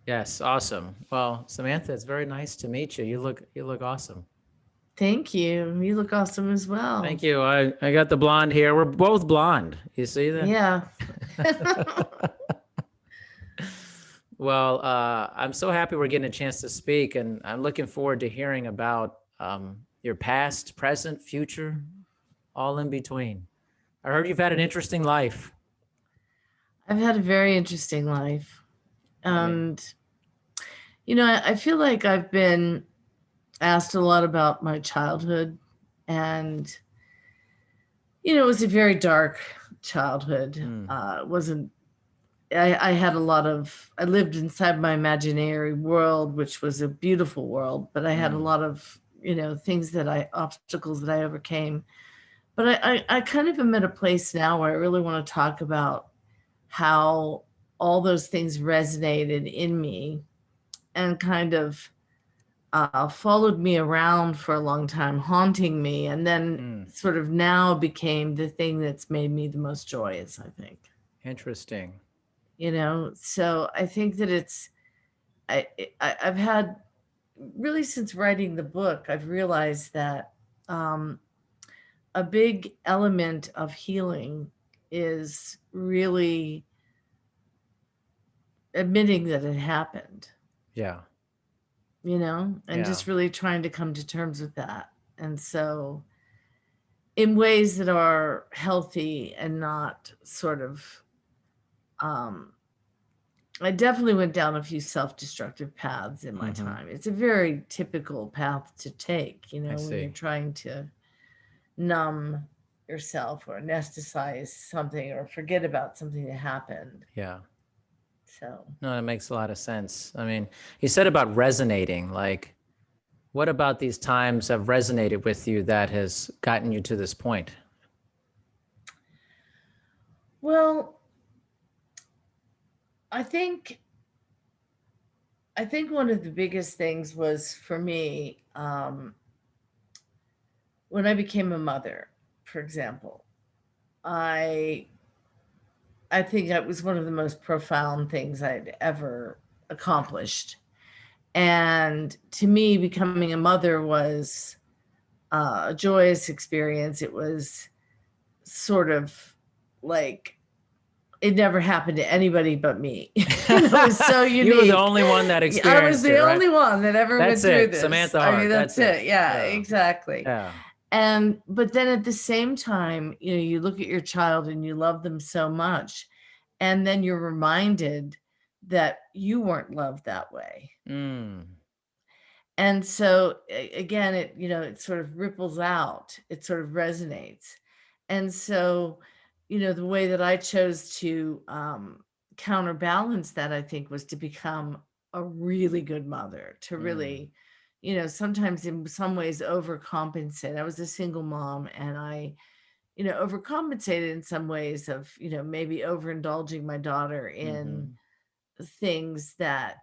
Yes, awesome. Well, Samantha, it's very nice to meet you. You look awesome. Thank you. You look awesome as well. Thank you. I got the blonde hair. We're both blonde. You see that? Yeah. Well, I'm so happy we're getting a chance to speak, and I'm looking forward to hearing about your past, present, future, all in between. I heard you've had an interesting life. I've had a very interesting life. I mean, And, I feel like I've been asked a lot about my childhood. And, it was a very dark childhood. mm, It wasn't, I had a lot of, I lived inside my imaginary world, which was a beautiful world, but I had a mm, lot of, obstacles that I overcame. But I kind of am at a place now where I really want to talk about how all those things resonated in me and kind of followed me around for a long time, haunting me, and then mm. sort of now became the thing that's made me the most joyous, I think. Interesting. So I think that I, I've had really since writing the book, I've realized that um, a big element of healing is really admitting that it happened, Yeah, and yeah. just really trying to come to terms with that. And so, in ways that are healthy and not sort of, um, I definitely went down a few self destructive paths in my Mm-hmm. time. It's a very typical path to take, I when you're see. trying to numb yourself or anesthetize something or forget about something that happened. Yeah. So, No, that makes a lot of sense. I mean, you said about resonating. Like, what about these times have resonated with you that has gotten you to this point? well, I think I think one of the biggest things was for me when I became a mother, for example. I I think that was one of the most profound things I'd ever accomplished. And to me, becoming a mother was a joyous experience. It was sort of like it never happened to anybody but me. It was so You were the unique. only one that I was experienced it, the right? only one that ever That's went through it. this. Samantha I mean, Hart. That's that's it. it. Yeah, Yeah. exactly. Yeah. And but then at the same time, you look at your child and you love them so much, and then you're reminded that you weren't loved that way. Mm. And so again, it sort of ripples out. It sort of resonates. And so, the way that I chose to counterbalance that, I think, was to become a really good mother, to Mm. really, sometimes in some ways overcompensate. I was a single mom, and I, overcompensated in some ways of, maybe overindulging my daughter in Mm-hmm. things that,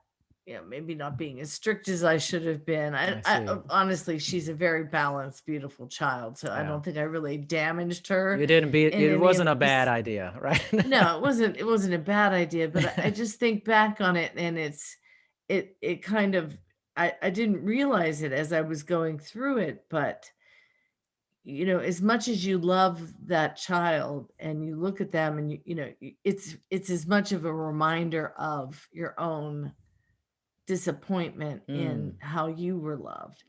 maybe not being as strict as I should have been. I see. Honestly, she's a very balanced, beautiful child, so I Yeah. don't think I really damaged her You didn't be, in it any wasn't of a bad this. idea, right? No, it wasn't a bad idea, but I just think back on it, and it kind of, I didn't realize it as I was going through it, but as much as you love that child and you look at them and it's as much of a reminder of your own disappointment in Mm. how you were loved.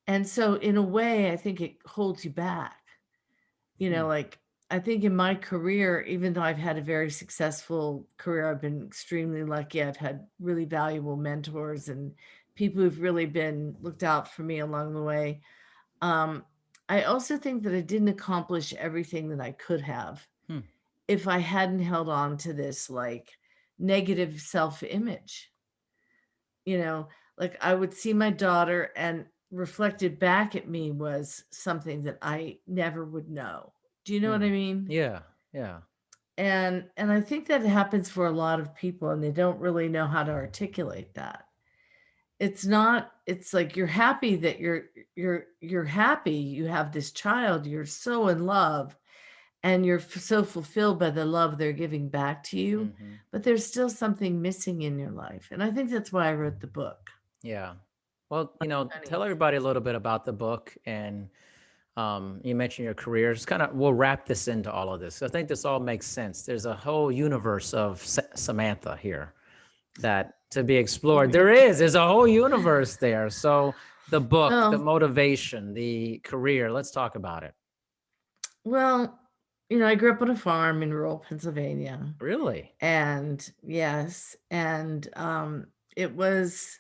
And so in a way, I think it holds you back. Hmm. Like, I think in my career, even though I've had a very successful career, I've been extremely lucky. I've had really valuable mentors and people who've really been looked out for me along the way. Um, I also think that I didn't accomplish everything that I could have Hmm. if I hadn't held on to this like negative self image. you know like I would see my daughter, and reflected back at me was something that I never would know. Do you know what Hmm. I mean? Yeah. Yeah. And I think that happens for a lot of people, and they don't really know how to articulate that. It's like you're happy that you're happy you have this child, you're so in love, and you're so fulfilled by the love they're giving back to you, Hmm. but there's still something missing in your life. And I think that's why I wrote the book. Yeah. Well, tell Funny. everybody a little bit about the book, and you mentioned your career. Just kind of, we'll wrap this into all of this. I think this all makes sense. There's a whole universe of Samantha here that to be explored. There's a whole universe there. So the book, the Well, motivation, the career, let's talk about it. well, I grew up on a farm in rural Pennsylvania. Really? And yes, and it was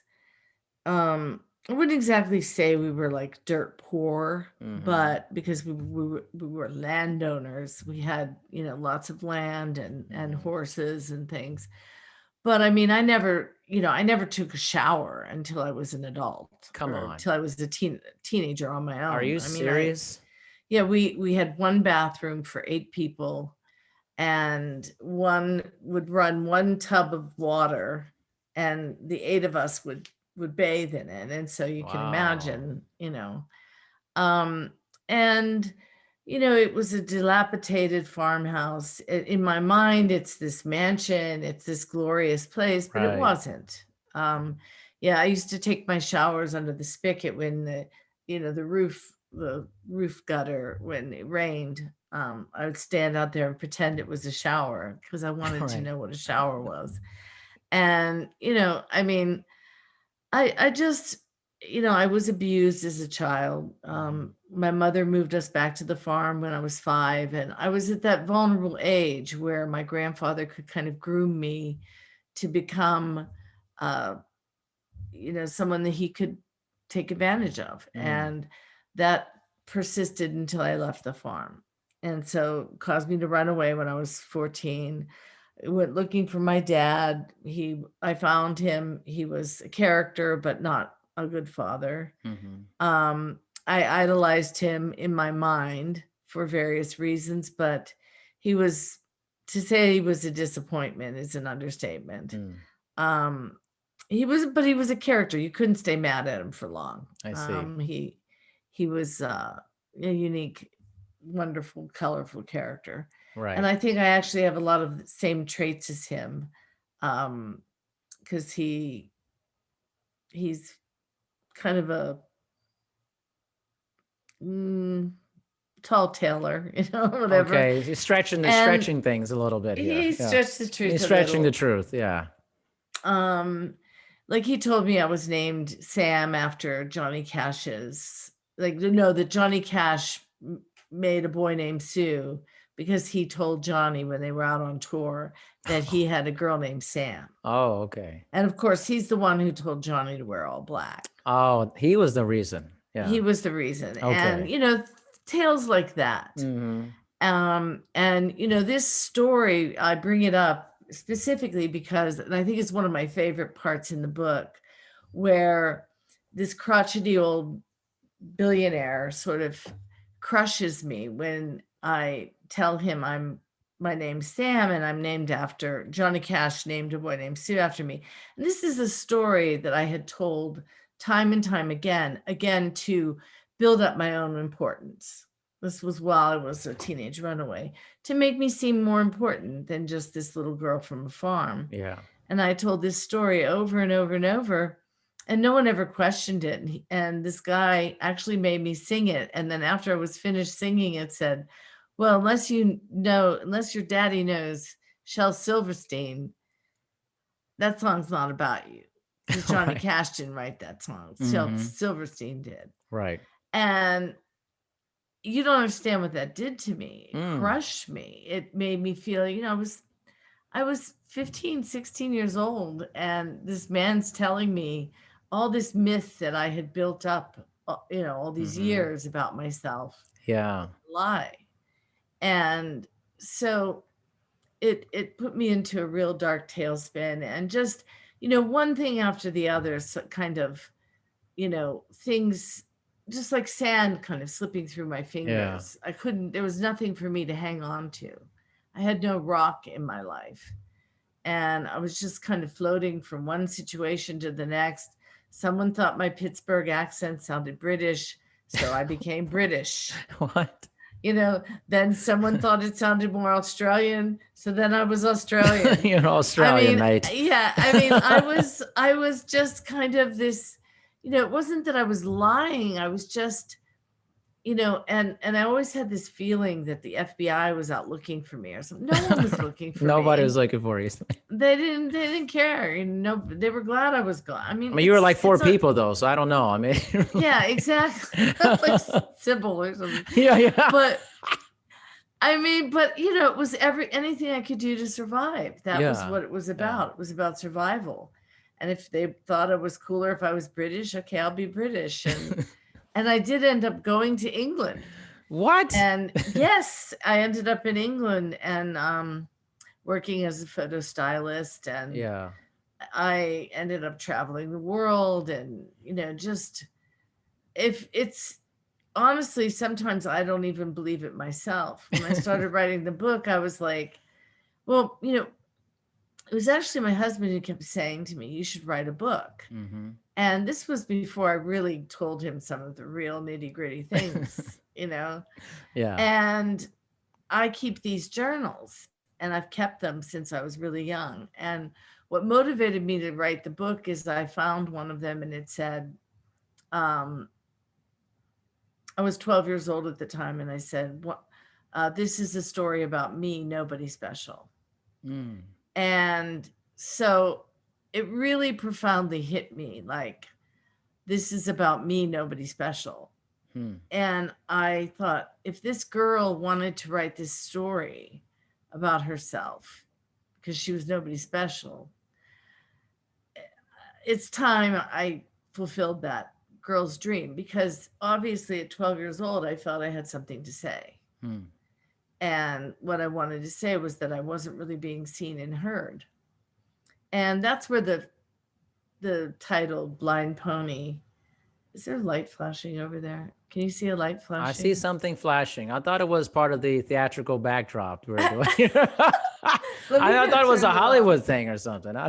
I wouldn't exactly say we were like dirt poor, Hmm. but because we were landowners, we had, lots of land and Hmm. horses and things. But I mean, I never took a shower until I was an adult Come or on. until I was a teenager on my Are own. you I mean, I serious? yeah, we had one bathroom for 8 people, and one would run one tub of water, and the 8 of us would bathe in it. And so you can Wow. imagine, um and it was a dilapidated farmhouse. In my mind, it's this mansion, it's this glorious place, but it Right. wasn't. Yeah, I used to take my showers under the spigot when the roof gutter, when it rained. I would stand out there and pretend it was a shower because I wanted to Right. know what a shower was. And I mean, I just, I was abused as a child. Mhm. My mother moved us back to the farm when I was 5, and I was at that vulnerable age where my grandfather could kind of groom me to become, uh, someone that he could take advantage of. Mm. And that persisted until I left the farm. And so caused me to run away when I was 14. I went looking for my dad. I found him. He was a character, but not a good father. Mhm. I idolized him in my mind for various reasons, but he was, to say he was a disappointment is an understatement. Mm. Um, but he was a character. You couldn't stay mad at him for long. I see. He was a unique, wonderful, colorful character. And Right. I think I actually have a lot of the same traits as him. Because he's kind of a mm, tall tailor, whatever. Okay. You're stretching And things a little bit here. he Yeah. stretched the You're truth a stretching the little. truth. Yeah. Um, like he told me I was named Sam after Johnny Cash's, like, no, that Johnny Cash made a boy named Sue because he told Johnny when they were out on tour that he had a girl named Sam. Oh, okay. And of course, he's the one who told Johnny to wear all black. Oh, he was the reason. He Yeah. was the reason. And, Okay. tales like that. Mhm. And this story, I bring it up specifically because, and I think it's one of my favorite parts in the book, where this crotchety old billionaire sort of crushes me when I tell him my name's Sam and I'm named after Johnny Cash, named a boy named Sue after me. And this is a story that I had told time and time again to build up my own importance. This was while I was a teenage runaway, to make me seem more important than just this little girl from a farm. Yeah. And I told this story over and over and over, and no one ever questioned it. And this guy actually made me sing it. And then after I was finished singing it, said, well, unless your daddy knows Shel Silverstein, that song's not about you. Because Johnny Right. Cash didn't write that song. Shel Mhm. Silverstein did. Right. And you don't understand what that did to me. It Mm. crushed me. It made me feel, I was 15, 16 years old, and this man's telling me all this myth that I had built up, all these Mhm. years about myself. Yeah. Lie. And so it put me into a real dark tailspin, and just, one thing after the other, so kind of, things just like sand kind of slipping through my Yeah. fingers. There was nothing for me to hang on to. I had no rock in my life. And I was just kind of floating from one situation to the next. Someone thought my Pittsburgh accent sounded British, so I became British. What? Then someone thought it sounded more Australian, so then I was Australian. You're Australian, mate. Yeah, I was just kind of this, it wasn't that I was lying. I was just, and I always had this feeling that the FBI was out looking for me or something. No one was looking for me. Nobody was looking for you. They didn't care. They were glad I was gone. I mean, you were like 4 people though, so I don't know. I mean, yeah, exactly. Like Sybil or something. Yeah. But it was anything I could do to survive. That was what it was about. Yeah. It was about survival. And if they thought it was cooler if I was British, okay, I'll be British. And I did end up going to England. What? And yes, I ended up in England and working as a photo stylist. And yeah, I ended up traveling the world. And, just if it's honestly, sometimes I don't even believe it myself. When I started writing the book, I was like, well, it was actually my husband who kept saying to me, you should write a book. Mm-hmm. And this was before I really told him some of the real nitty gritty things, Yeah. And I keep these journals and I've kept them since I was really young. And what motivated me to write the book is I found one of them and it said, I was 12 years old at the time. And I said, this is a story about me, nobody special. Mm. And so it really profoundly hit me, like, this is about me, nobody special. And I thought, if this girl wanted to write this story about herself because she was nobody special, it's time I fulfilled that girl's dream, because obviously at 12 years old, I felt I had something to say. And what I wanted to say was that I wasn't really being seen and heard. And that's where the title Blind Pony. Is there light flashing over there? Can you see a light flashing? I see something flashing. I thought it was part of the theatrical backdrop. I thought it was a Hollywood thing or something. No,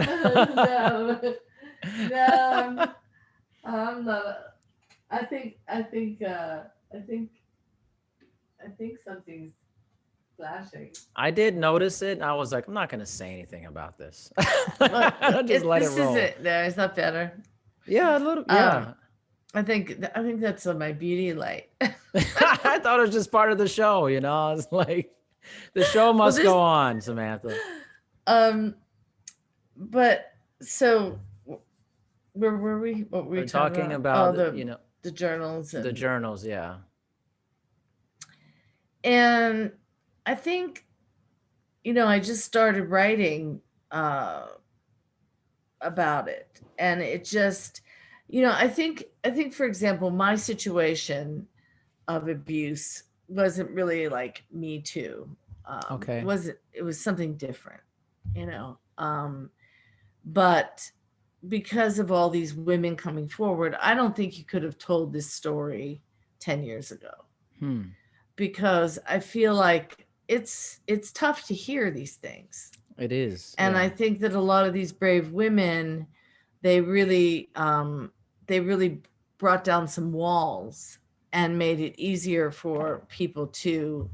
I'm not. I think something's flashing. I did notice it. I was like, I'm not going to say anything about this. Look, just let it roll. This is it. There, is that better? Yeah, a little. Yeah. I think that's on my beauty light. I thought it was just part of the show. It's like the show must go on, Samantha. But so where were we? What were we talking about? The journals. The journals, yeah. And I think, I just started writing about it, and it just, I think, for example, my situation of abuse wasn't really like Me Too. Okay. It was something different, but because of all these women coming forward, I don't think you could have told this story 10 years ago. Because I feel like it's tough to hear these things. It is. And I think that a lot of these brave women, they really brought down some walls and made it easier for people to,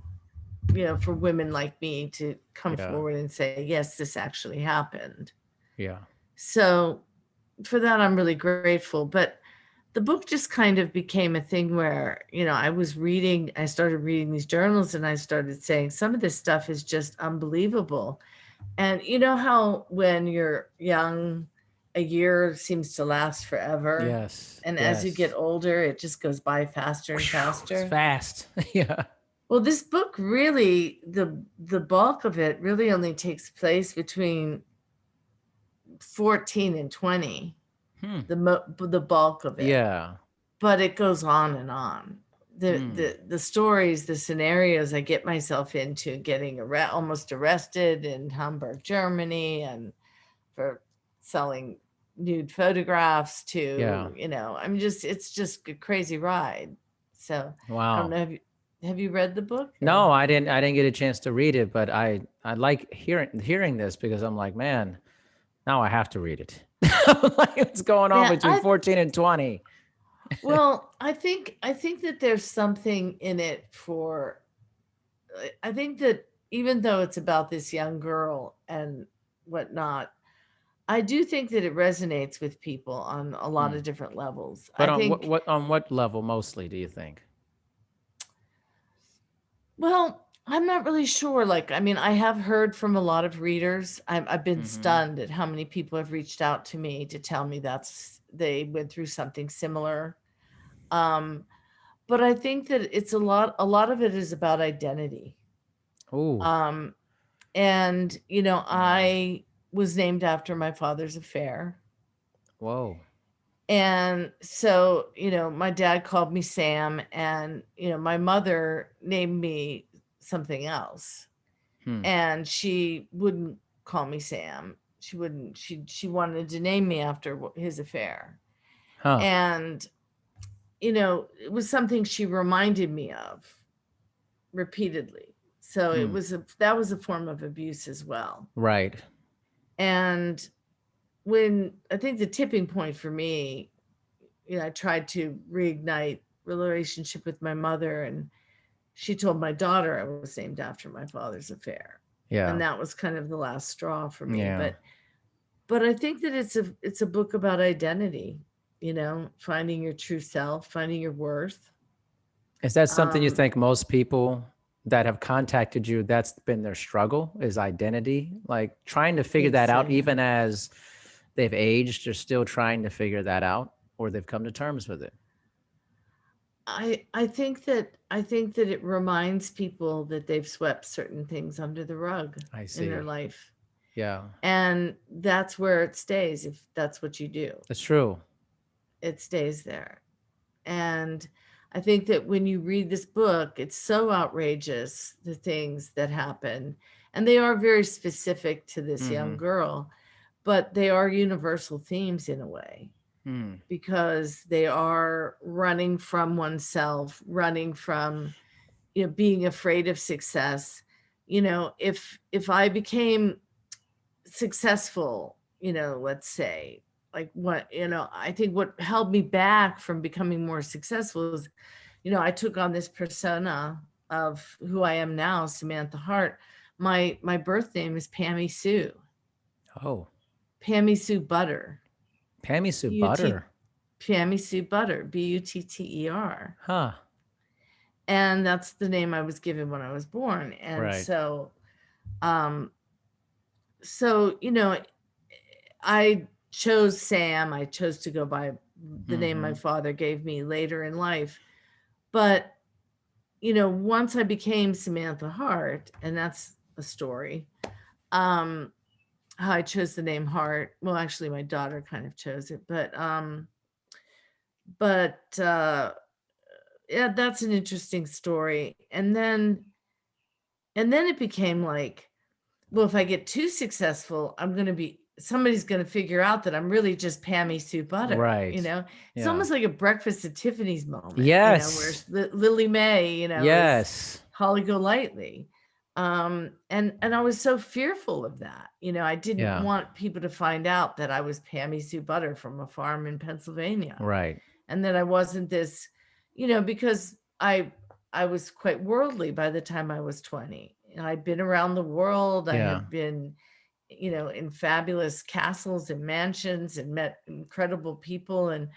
for women like me to come forward and say, yes, this actually happened. Yeah. So for that, I'm really grateful. But the book just kind of became a thing where, I started reading these journals and I started saying some of this stuff is just unbelievable. And you know how when you're young, a year seems to last forever. Yes. And as you get older, it just goes by faster and faster. It's fast. Yeah. Well, this book really, the bulk of it really only takes place between 14 and 20. The bulk of it. Yeah. But it goes on and on. The stories, the scenarios I get myself into, getting almost arrested in Hamburg, Germany, and for selling nude photographs to, it's just a crazy ride. So wow. I don't know, have you read the book? No, I didn't get a chance to read it, but I like hearing this, because I'm like, man, now I have to read it. Like, what's going on between 14 and 20? Well, I think that there's something in it for I think that even though it's about this young girl and whatnot, I do think that it resonates with people on a lot Hmm. of different levels. But I on think, what level mostly do you think? well, I'm not really sure. Like, I mean, I have heard from a lot of readers. I've been Mm-hmm. stunned at how many people have reached out to me to tell me that's they went through something similar. Um, but I think that it's a lot of it is about identity. Oh, Um, and yeah. I was named after my father's affair. Whoa. And so, my dad called me Sam, and, my mother named me something else. Hmm. And she wouldn't call me Sam. She wouldn't, she wanted to name me after his affair. Huh. And, it was something she reminded me of repeatedly. So Hmm. that was a form of abuse as well. Right. And when I think the tipping point for me, I tried to reignite relationship with my mother, and she told my daughter I was named after my father's affair. And Yeah. that was kind of the last straw for me. Yeah. But I think that it's a book about identity, finding your true self, finding your worth. Is that something you Um, think most people that have contacted you, that's been their struggle, is identity? Like trying to I figure think that so, out, yeah. even as they've aged, they're still trying to figure that out, or they've come to terms with it. I think that it reminds people that they've swept certain things under the rug I in their see. life. Yeah. And that's where it stays if that's what you do. That's true. It stays there. And I think that when you read this book, it's so outrageous, the things that happen. And they are very specific to this young Mm-hmm. girl, but they are universal themes in a way, Mm. because they are running from oneself, running from, being afraid of success. If I became successful, let's say, like, what, I think what held me back from becoming more successful is, I took on this persona of who I am now, Samantha Hart. My birth name is Pammy Sue. Oh, Pammy Sue Butter. Pammy Sue B-U-T Butter. Pammy Sue Butter, Butter. Huh. And that's the name I was given when I was born. And Right. um so, I chose Sam. I chose to go by the name my Mm-hmm. father gave me later in life. But, once I became Samantha Hart, and that's a story, um, how I chose the name Hart. Well, actually, my daughter kind of chose it, but yeah, that's an interesting story. And then it became like, well, if I get too successful, somebody's gonna figure out that I'm really just Pammy Sue Butter, Right. It's Yeah. almost like a Breakfast at Tiffany's moment, where Yes. Lily May, is Yes. Holly Golightly. And I was so fearful of that. I didn't Yeah. want people to find out that I was Pammy Sue Butter from a farm in Pennsylvania, Right. and that I wasn't this, because I was quite worldly by the time I was 20. And I'd been around the world. I Yeah. had been, in fabulous castles and mansions, and met incredible people. And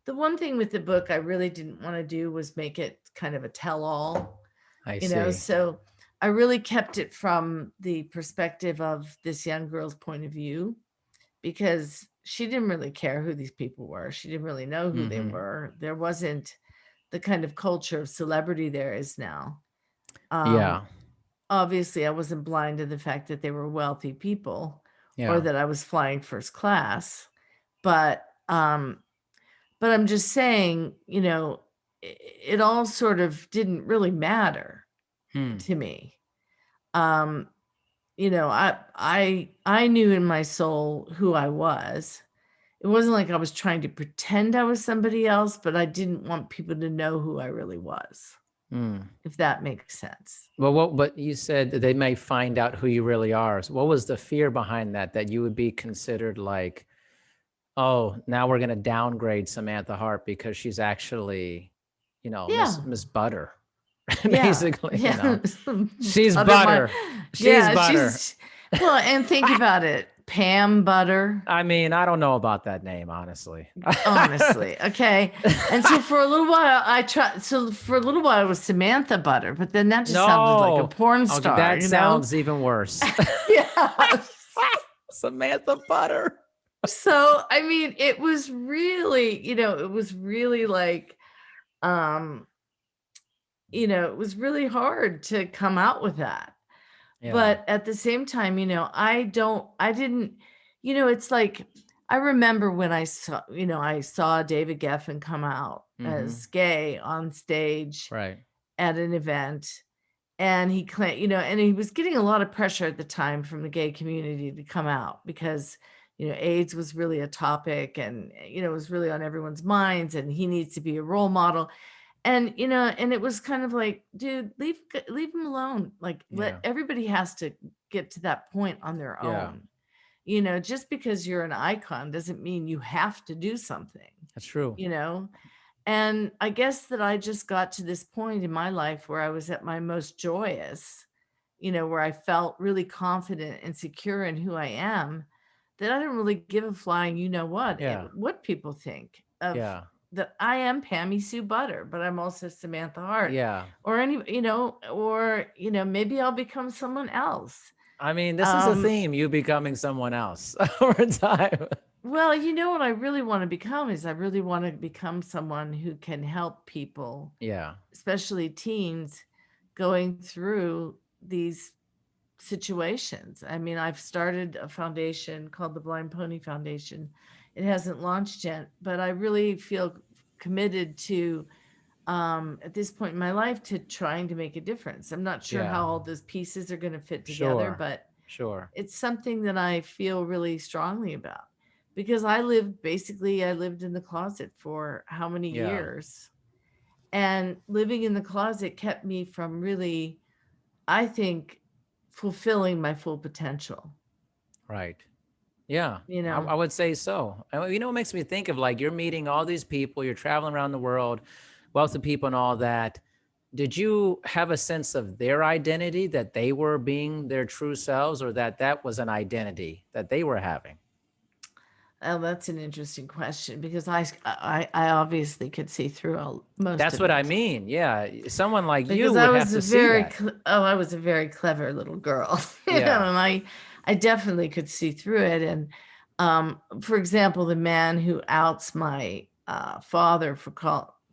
the one thing with the book I really didn't want to do was make it kind of a tell-all, I see. so I really kept it from the perspective of this young girl's point of view, because she didn't really care who these people were. She didn't really know who they Mm-hmm. were. There wasn't the kind of culture of celebrity there is now. Um, Yeah. Obviously, I wasn't blind to the fact that they were wealthy people, or Yeah. that I was flying first class, but but I'm just saying, it all sort of didn't really matter Hmm. to me. Um, I knew in my soul who I was. It wasn't like I was trying to pretend I was somebody else, but I didn't want people to know who I really was, Hmm. if that makes sense. Well, but you said that they may find out who you really are. So what was the fear behind that? That you would be considered like, oh, now we're going to downgrade Samantha Hart because she's actually, Yeah. Miss Butter. Yeah, Basically, yeah. she's Butter my, butter. She's yeah, butter. she's well, and think about it. Pam Butter, I mean, I don't know about that name, honestly. honestly. Okay. And so for a little while I tried so for a little while it was Samantha Butter, but then that just sounded like a No. porn Okay, star, that you know? sounds even worse. Yeah. Samantha Butter. So I mean, it was really, it was really like um, it was really hard to come out with that. Yeah. But at the same time, I didn't, it's like I remember when I saw David Geffen come out Mm-hmm. as gay on stage Right. at an event. And he claimed, and he was getting a lot of pressure at the time from the gay community to come out because, AIDS was really a topic and, it was really on everyone's minds and he needs to be a role model. And, and it was kind of like, dude, leave him alone. Like Yeah. everybody has to get to that point on their Yeah. own. Just because you're an icon doesn't mean you have to do something, That's true. you know? And I guess that I just got to this point in my life where I was at my most joyous, where I felt really confident and secure in who I am, that I didn't really give a flying, Yeah. what people think of Yeah. that I am Pammy Sue Butter, but I'm also Samantha Hart Yeah. or maybe I'll become someone else. I mean, this is a Um, theme, you becoming someone else over time. well, what I really want to become is I really want to become someone who can help people, Yeah. especially teens, going through these situations. I mean, I've started a foundation called the Blind Pony Foundation. It hasn't launched yet, but I really feel committed to, at this point in my life, to trying to make a difference. I'm not sure Yeah. how all those pieces are going to fit together, Sure. but Sure. it's something that I feel really strongly about because I lived in the closet for how many Yeah. years? And living in the closet kept me from really, I think, fulfilling my full potential, Right. Yeah. you I know? would say so. And what makes me think of, like, you're meeting all these people, you're traveling around the world, wealth of people and all that. Did you have a sense of their identity, that they were being their true selves, or that was an identity that they were having? Oh, that's an interesting question because I obviously could see through most That's of what I it mean. Yeah. Someone like you because would have to see that. I was a very clever little girl, Yeah. and I definitely could see through it. And for example, the man who outs my father for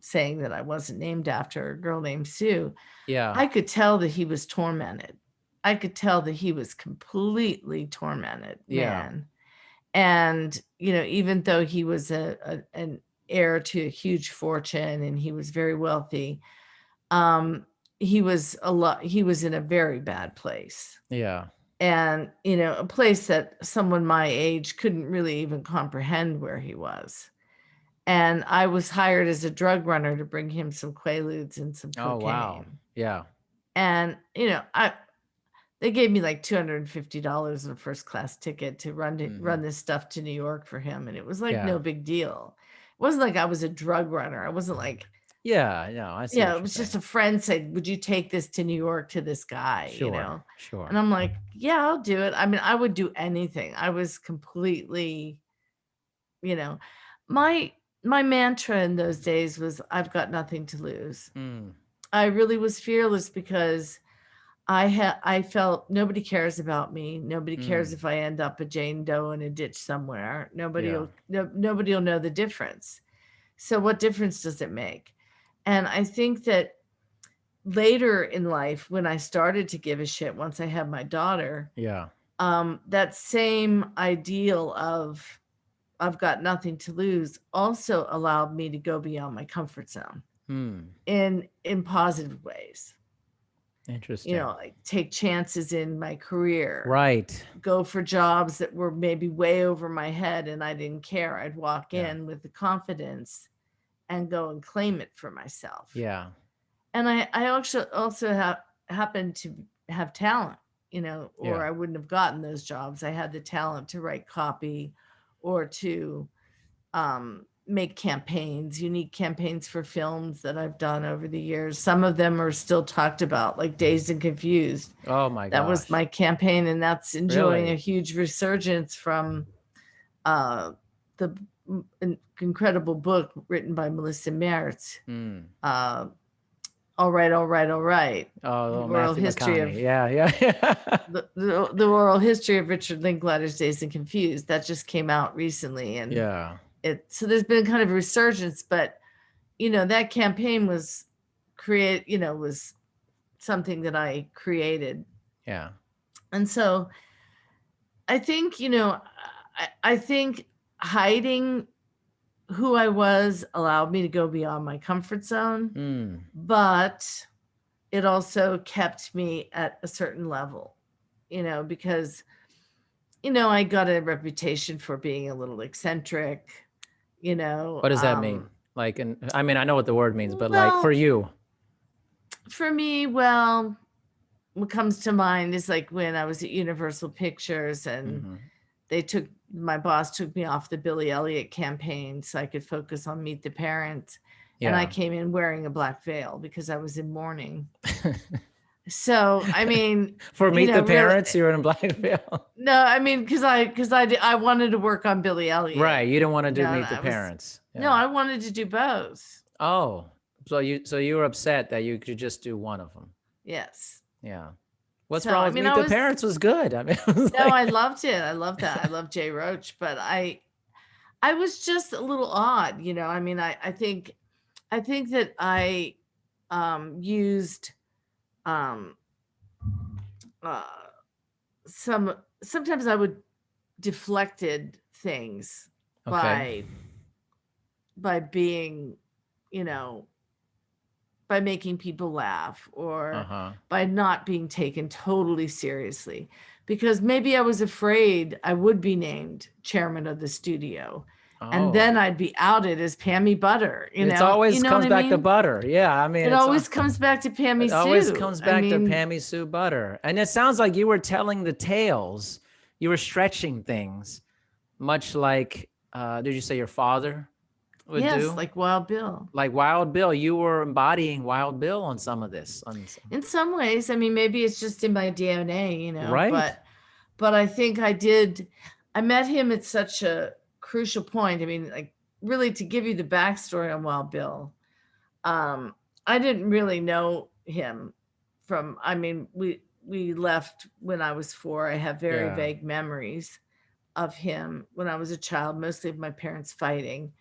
saying that I wasn't named after a girl named Sue, Yeah. I could tell that he was tormented. I could tell that he was completely tormented, Yeah. man. And, even though he was an heir to a huge fortune and he was very wealthy, um, he was in a very bad place. Yeah. And, a place that someone my age couldn't really even comprehend where he was. And I was hired as a drug runner to bring him some quaaludes and some Oh, wow. cocaine. Yeah. And, they gave me like $250 in a first class ticket to run Hmm. this stuff to New York for him. And it was like Yeah. no big deal. It wasn't like I was a drug runner. I wasn't like, Yeah. No, I see what it you're was just saying. a friend said, would you take this to New York to this guy, Sure. And Sure. I'm like, yeah, I'll do it. I mean, I would do anything. I was completely, you know, my my mantra in those days was I've got nothing to lose. Mm. I really was fearless because I felt nobody cares about me. Nobody cares Mm. if I end up a Jane Doe in a ditch somewhere. Yeah. Nobody will know the difference. So what difference does it make? And I think that later in life, when I started to give a shit, once I had my daughter, Yeah. that same ideal of I've got nothing to lose also allowed me to go beyond my comfort zone Hmm. in positive ways. Interesting. Like take chances in my career, Right. go for jobs that were maybe way over my head and I didn't care. I'd walk Yeah. in with the confidence and go and claim it for myself. Yeah. And I also happened to have talent, or Yeah. I wouldn't have gotten those jobs. I had the talent to write copy or to make campaigns, unique campaigns for films that I've done over the years. Some of them are still talked about, like Dazed and Confused. Oh my That was gosh. my campaign, and that's enjoying a Really? huge resurgence from the incredible book written by Melissa Mertz, Mm. uh, All Right, All Right, All Right. The Oh, oral Matthew history of McConaughey. Yeah, yeah. the oral history of Richard Linklater's Dazed and Confused. That just came out recently, and Yeah. so there's been kind of a resurgence, but that campaign was was something that I created. Yeah. And so I think, I think hiding who I was allowed me to go beyond my comfort zone, Mm. but it also kept me at a certain level, because, I got a reputation for being a little eccentric, What does that mean? Like, and I mean, I know what the word means, but like for well, you. for me, well, what comes to mind is like when I was at Universal Pictures and Mm-hmm. my boss took me off the Billy Elliot campaign so I could focus on Meet the Parents. And I Yeah. came in wearing a black veil because I was in mourning. So, I mean, For Meet the really, Parents, you're in a black veil. no, I mean, because I wanted to work on Billy Elliot. Right. You don't want to do and Meet the Parents. No, Yeah. I wanted to do both. Oh, so you were upset that you could just do one of them. Yes. Yeah. What's So, wrong I with mean, Meet the Parents was good. I mean, it was no, I like, loved it. I loved that. I love Jay Roach, but I was just a little odd, I mean, I think that I used um uh sometimes I would deflected things okay. by being, you know, by making people laugh or Uh-huh. by not being taken totally seriously, because maybe I was afraid I would be named chairman of the studio and Oh. then I'd be outed as Pammy Butter, It's always what comes I back to mean? butter. Yeah, I mean, It always comes back to Pammy it always Sue. comes I back to mean, Pammy Sue Butter. And it sounds like you were telling the tales. You were stretching things, much like did you say your father would yes, do? like Wild Bill. Like Wild Bill, you were embodying Wild Bill on some of this. In some ways, I mean, maybe it's just in my DNA, Right. but I think I met him at such a crucial point. I mean, like, really, to give you the backstory on Wild Bill, I didn't really know him I mean, we left when I was 4. I have very Yeah. vague memories of him when I was a child, mostly of my parents fighting.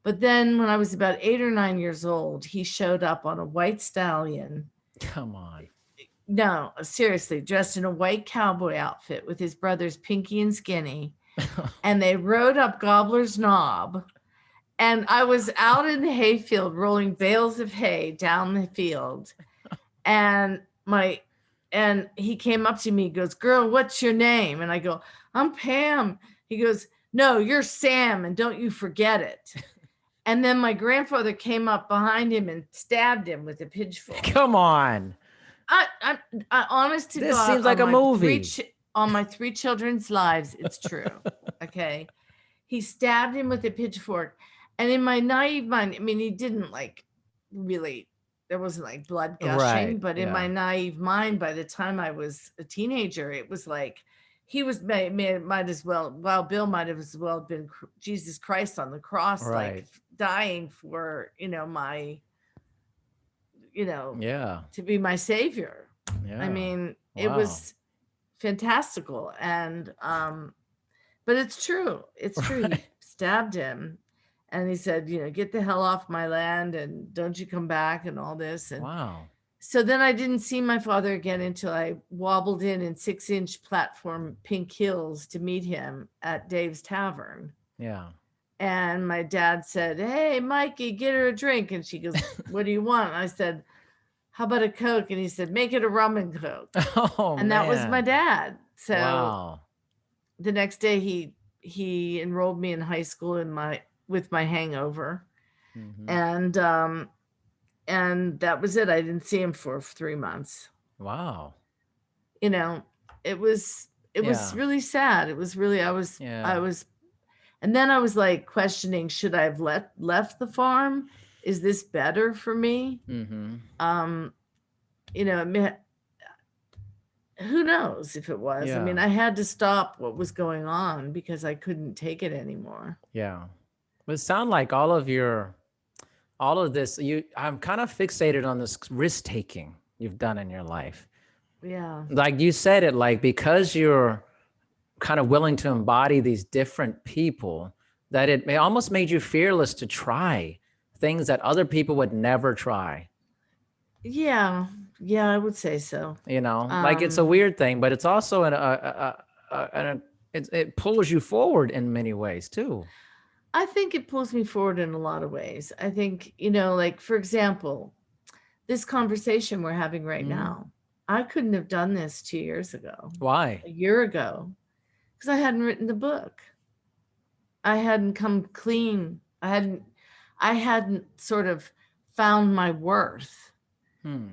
But then when I was about 8 or 9 years old, he showed up on a white stallion. Come on. No, seriously, dressed in a white cowboy outfit with his brothers Pinky and Skinny. And they rode up Gobbler's Knob. And I was out in the hayfield rolling bales of hay down the field. And he came up to me, he goes, "Girl, what's your name?" And I go, "I'm Pam." He goes, "No, you're Sam, and don't you forget it." And then my grandfather came up behind him and stabbed him with a pitchfork. Come on. I honest to This God, seems like a movie. On my 3 children's lives, it's true. Okay. He stabbed him with a pitchfork. And in my naive mind, I mean, he didn't like really, there wasn't like blood gushing, Right. but in my naive mind, by the time I was a teenager, it was like he was might as well, Wild Bill might have as well been Jesus Christ on the cross, Right. like dying for, my, Yeah. to be my savior. Yeah. I mean, it was fantastical. And, but it's true. It's true. Right. He stabbed him and he said, "Get the hell off my land and don't you come back," and all this. And Wow. so then I didn't see my father again until I wobbled in 6-inch platform pink heels to meet him at Dave's Tavern. Yeah. And my dad said, "Hey, Mikey, get her a drink." And she goes, "What do you want?" And I said, "How about a Coke?" And he said, "Make it a rum and Coke." Oh, and that was my dad. So wow. the next day he enrolled me in high school with my hangover. Mm-hmm. And that was it. I didn't see him for 3 months. Wow. It was really sad. It was really, I was, Yeah. And then I was like questioning, should I have left the farm? Is this better for me? Mm-hmm. You know, who knows if it was. I Yeah. mean, I had to stop what was going on because I couldn't take it anymore. Yeah. But it sounds like all of this, I'm kind of fixated on this risk taking you've done in your life. Yeah. Like you said it, like because you're kind of willing to embody these different people, that it may almost made you fearless to try things that other people would never try. Yeah. Yeah, I would say so. You know, like it's a weird thing, but it's also it pulls you forward in many ways too. I think it pulls me forward in a lot of ways. I think, you know, like for example, this conversation we're having right now, I couldn't have done this 2 years ago, Why? a year ago, because I hadn't written the book. I hadn't come clean. I hadn't sort of found my worth.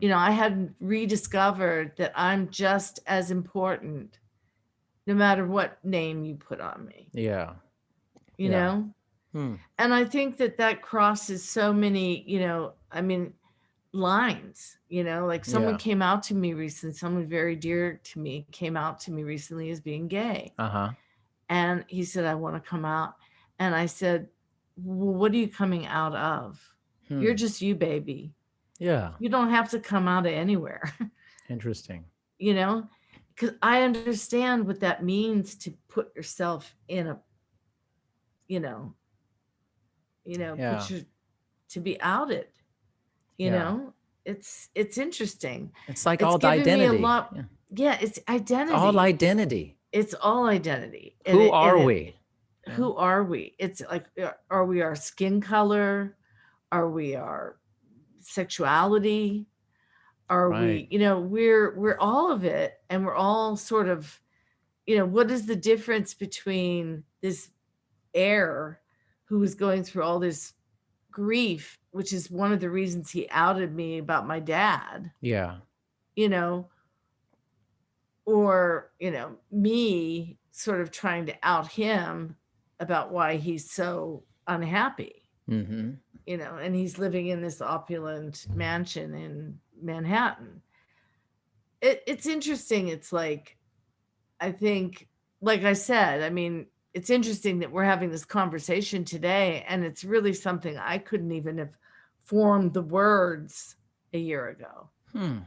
You know, I hadn't rediscovered that I'm just as important no matter what name you put on me. Yeah. You know? And I think that crosses so many, you know, I mean, lines, you know, like someone came out to me recently, someone very dear to me came out to me recently as being gay. And he said, I want to come out. And I said, well, what are you coming out of? You're just you, baby. Yeah. You don't have to come out of anywhere. Interesting. You know, because I understand what that means to put yourself in a, you know, to be outed. You know, it's interesting. It's like all identity. Me a lot. Yeah, it's identity. All identity. It's all identity. Who are we? Who are we? It's like, are we our skin color? Are we our sexuality? Are we, you know, we're all of it, and we're all sort of, you know, what is the difference between this heir who is going through all this grief, which is one of the reasons he outed me about my dad. Yeah. You know, or, you know, me sort of trying to out him about why he's so unhappy. You know, and he's living in this opulent mansion in Manhattan. It's interesting. It's like, I think, like I said, I mean, it's interesting that we're having this conversation today, and it's really something I couldn't even have formed the words a year ago. I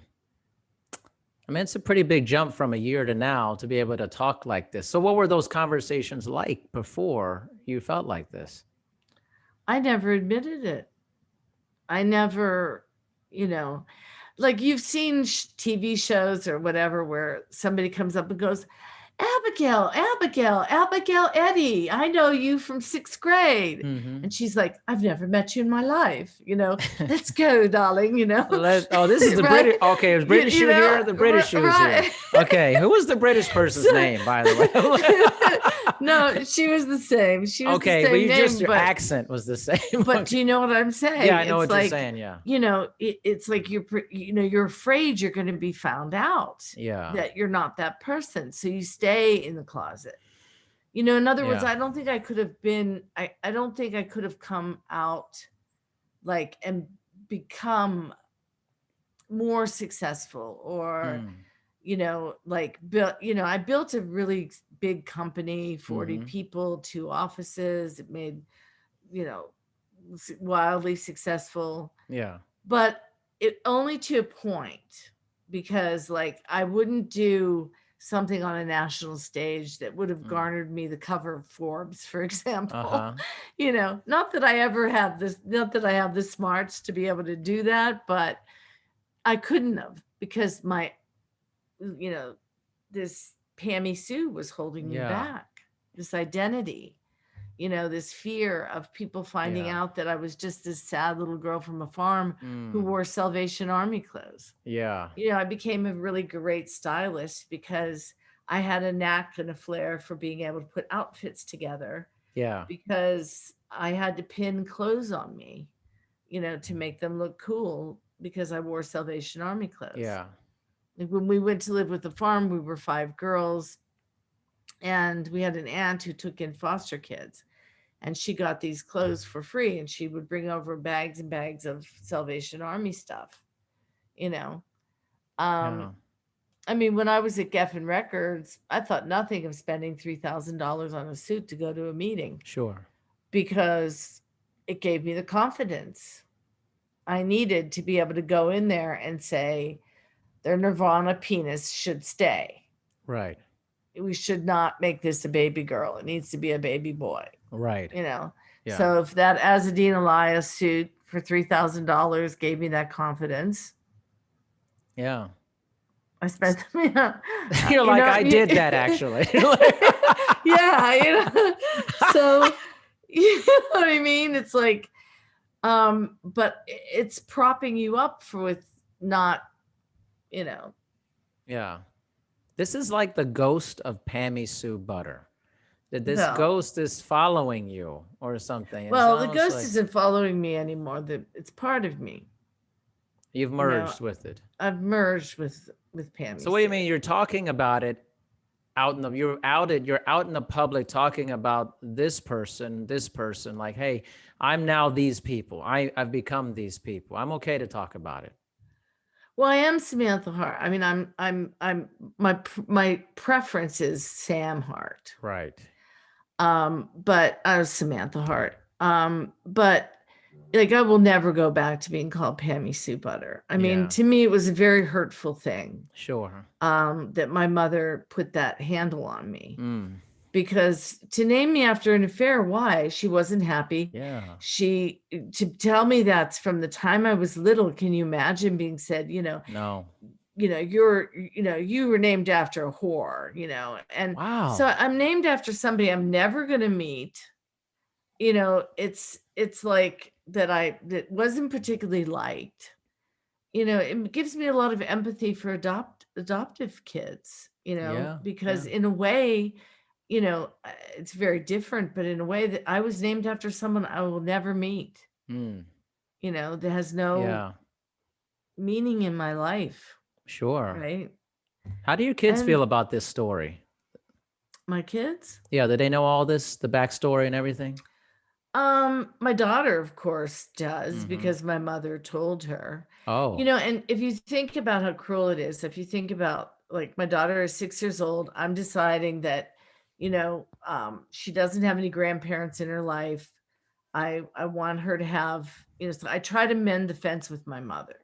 mean, it's a pretty big jump from a year to now to be able to talk like this. So what were those conversations like before you felt like this? I never admitted it. I never, you know, like you've seen TV shows or whatever where somebody comes up and goes, Abigail Eddy, I know you from 6th grade. And she's like, I've never met you in my life. You know, let's go, darling, you know. This is the British. Okay, it was British shoe here. The British shoe is here. Okay, who was the British person's name, by the way? No, she was the same. She was okay, the same but name, your accent was the same. But do you know what I'm saying? Yeah, I know what you're saying. Yeah. You know, it's like you're afraid you're going to be found out. Yeah. That you're not that person, so you stay in the closet. You know, in other words, I don't think I could have been. I don't think I could have come out, like, and become more successful, or you know, like I built a really big company, 40 people, 2 offices. It made, you know, wildly successful. Yeah. But it only to a point, because like I wouldn't do something on a national stage that would have garnered me the cover of Forbes, for example. You know, not that I have the smarts to be able to do that, but I couldn't have, because my, you know, this Pammy Sue was holding me back. This identity, you know, this fear of people finding out that I was just this sad little girl from a farm who wore Salvation Army clothes. Yeah. You know, I became a really great stylist because I had a knack and a flair for being able to put outfits together. Yeah. Because I had to pin clothes on me, you know, to make them look cool, because I wore Salvation Army clothes. Yeah. Like when we went to live with the farm, we were 5 girls, and we had an aunt who took in foster kids. and she got these clothes for free, and she would bring over bags and bags of Salvation Army stuff, you know. Um, Yeah. I mean, when I was at Geffen Records, I thought nothing of spending $3,000 on a suit to go to a meeting Sure. because it gave me the confidence I needed to be able to go in there and say, their Nirvana penis should stay. Right. We should not make this a baby girl. It needs to be a baby boy, Right. you know? Yeah. So if that Azadine Elias suit for $3,000 gave me that confidence, Yeah. I spent, yeah, You're you like, know, I did that actually. yeah, so you know what I mean? It's like, but it's propping you up for with not, you know. Yeah. This is like the ghost of Pammy Sue Butter. That this No. ghost is following you or something. It's Well, the almost ghost like isn't following me anymore. It's part of me. you've You know, merged with it. I've merged with So Pammy what do you Sue. mean you're talking about it out in the you're out in the public talking about this person, like, hey, I'm now these people. I've become these people. I'm okay to talk about it. Well, I am Samantha Hart. I mean, I'm my preference is Sam Hart. Right. But I was Samantha Hart. But like I will never go back to being called Pammy Sue Butter. I mean, Yeah. to me, it was a very hurtful thing. Sure. That my mother put that handle on me. Mm. Because to name me after an affair, why? She wasn't happy. Yeah. She to tell me that's from the time I was little. Can you imagine being said, No. you were named after a whore, and Wow. so I'm named after somebody I'm never going to meet. It's like that wasn't particularly liked. It gives me a lot of empathy for adoptive kids, Yeah. because Yeah. in a way, it's very different, but in a way that I was named after someone I will never meet, Mm. that has no Yeah. meaning in my life, Sure. right? How do your kids And feel about this story? my kids, Yeah, do they know all this, the backstory and everything? my daughter, of course, does Mm-hmm. because my mother told her. Oh. And if you think about how cruel it is, if you think about like my daughter is 6 years old, I'm deciding that, she doesn't have any grandparents in her life. I want her to have, so I try to mend the fence with my mother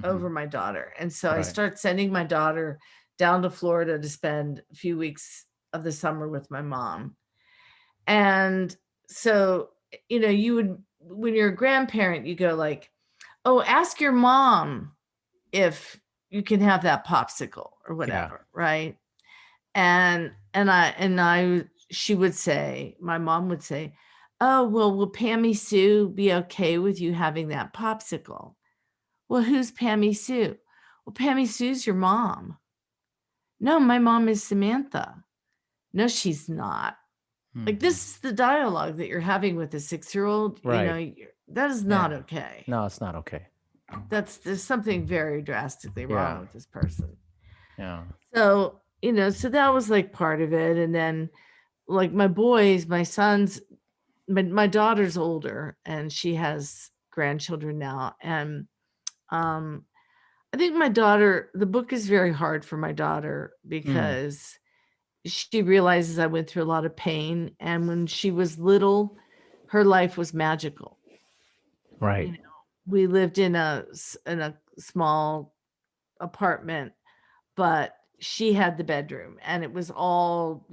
over Mm-hmm. my daughter. And so I Right. start sending my daughter down to Florida to spend a few weeks of the summer with my mom. And so, you would, when you're a grandparent, you go like, oh, ask your mom if you can have that popsicle or Yeah. whatever, right? And she would say, my mom would say, oh, well, will Pammy Sue be okay with you having that popsicle? Well, who's Pammy Sue? Well, Pammy Sue's your mom. No, my mom is Samantha. No, she's not. Like, Mm-hmm. this is the dialogue that you're having with a 6-year-old. Right. That is not Yeah. okay. No, it's not okay. There's something very drastically wrong Yeah. with this person. Yeah. So, so that was like part of it. And then like my boys, my sons, my daughter's older and she has grandchildren now. And I think my daughter, the book is very hard for my daughter because she realizes I went through a lot of pain. And when she was little, her life was magical. Right. We lived in a small apartment, but she had the bedroom and it was all,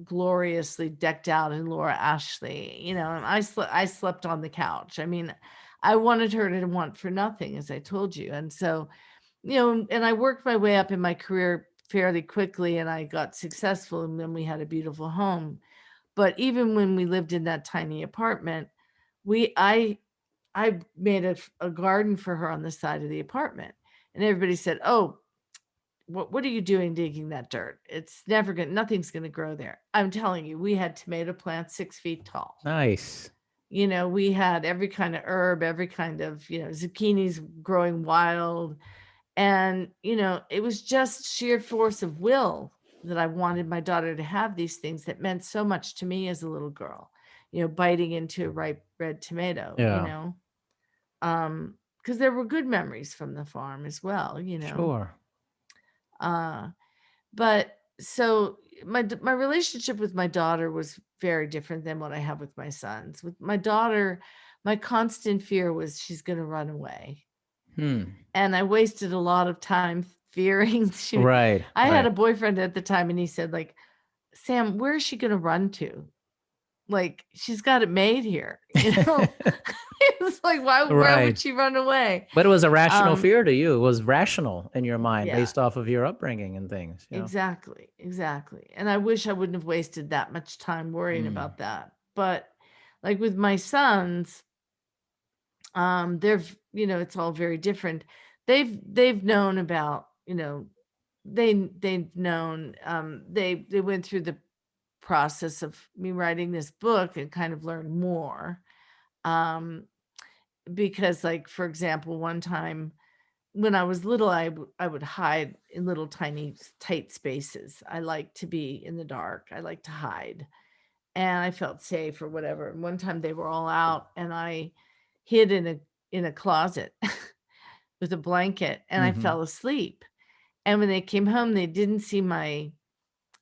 gloriously decked out in Laura Ashley, and I slept on the couch. I mean, I wanted her to want for nothing, as I told you. And so, and I worked my way up in my career fairly quickly and I got successful and then we had a beautiful home. But even when we lived in that tiny apartment, I made a garden for her on the side of the apartment. And everybody said, oh, what are you doing digging that dirt? It's nothing's going to grow there. I'm telling you, we had tomato plants 6 feet tall. Nice. We had every kind of herb, every kind of, zucchinis growing wild. And, it was just sheer force of will that I wanted my daughter to have these things that meant so much to me as a little girl. biting into a ripe red tomato, Yeah. because there were good memories from the farm as well, Sure. Uh, but so my relationship with my daughter was very different than what I have with my sons. With my daughter, my constant fear was she's going to run away. And I wasted a lot of time fearing Right. I had Right. a boyfriend at the time and he said, like, Sam, where is she going to run to? Like, she's got it made here, It's like, where would Right. she run away? But it was a rational Um, fear to you. It was rational in your mind yeah, based off of your upbringing and things. exactly. Exactly. And I wish I wouldn't have wasted that much time worrying Mm. about that. But like with my sons, they're, it's all very different. They've known about, they've known, they went through the process of me writing this book and kind of learned more. Because like, for example, one time when I was little, I would hide in little tiny tight spaces. I like to be in the dark. I like to hide. And I felt safe or whatever. And one time they were all out and I hid in a closet with a blanket and I Hmm. fell asleep. And when they came home,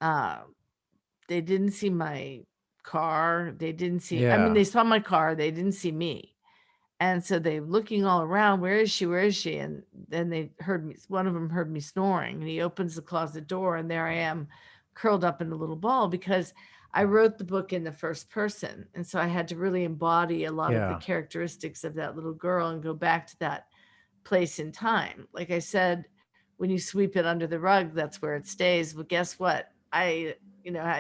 uh they didn't see my car. They didn't see, I mean, Yeah. they saw my car, they didn't see me. And so they looking all around, where is she? Where is she? And then they heard me, one of them heard me snoring and he opens the closet door and there I am curled up in a little ball because I wrote the book in the first person. And so I had to really embody a lot of the Yeah. characteristics of that little girl and go back to that place in time. Like I said, when you sweep it under the rug, that's where it stays. But guess what? I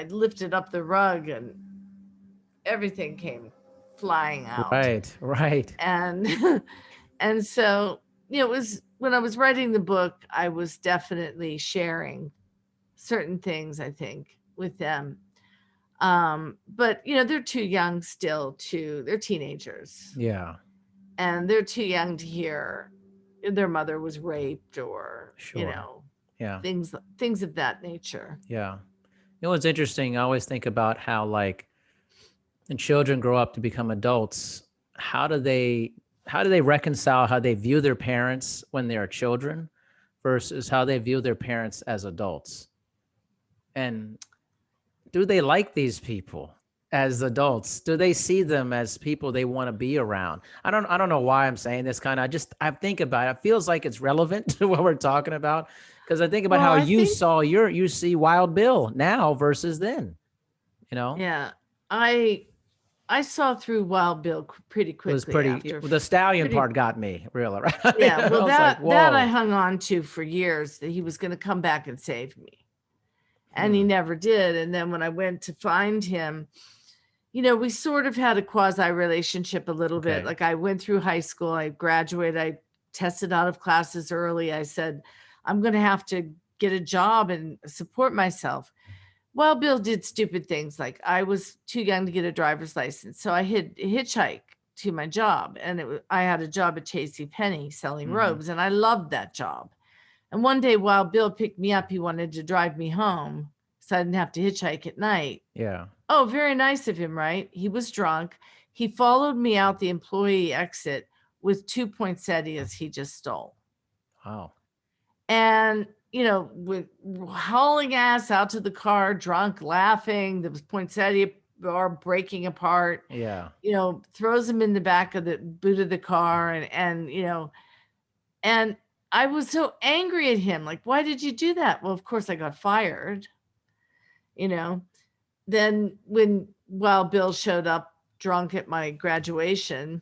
lifted up the rug and everything came flying out. Right. Right. And and so, it was when I was writing the book, I was definitely sharing certain things, I think, with them. But they're too young still they're teenagers Yeah. and they're too young to hear their mother was raped or, Sure. Yeah. things of that nature. Yeah. You know what's interesting? I always think about how like when children grow up to become adults, how do they how do they reconcile how they view their parents when they are children versus how they view their parents as adults? And do they like these people as adults? Do they see them as people they want to be around? I don't know why I'm saying this kind of I think about it. It feels like it's relevant to what we're talking about because I think about Well, how I you think, saw you see Wild Bill now versus then, you know? yeah, I saw through Wild Bill pretty It was quickly pretty after the stallion pretty part got me really, right? I mean, yeah, I well was like, that I "Whoa." hung on to for years that he was going to come back and save me. And he Hmm. never did. And then when I went to find him, we sort of had a quasi relationship a little bit. Okay. Like I went through high school, I graduated, I tested out of classes early. I said, I'm going to have to get a job and support myself. Well, Bill did stupid things. Like I was too young to get a driver's license. So I hitchhike to my job. And I had a job at J.C. Penney selling Mhm. robes. And I loved that job. And one day while Bill picked me up, he wanted to drive me home so I didn't have to hitchhike at night. Yeah. Oh, very nice of him, right? He was drunk. He followed me out the employee exit with 2 poinsettias he just stole. Wow. And, with hauling ass out to the car, drunk, laughing, the poinsettia are breaking apart, Yeah. throws him in the back of the boot of the car and I was so angry at him. Like, why did you do that? Well, of course I got fired, you know. Then when Wild Bill showed up drunk at my graduation,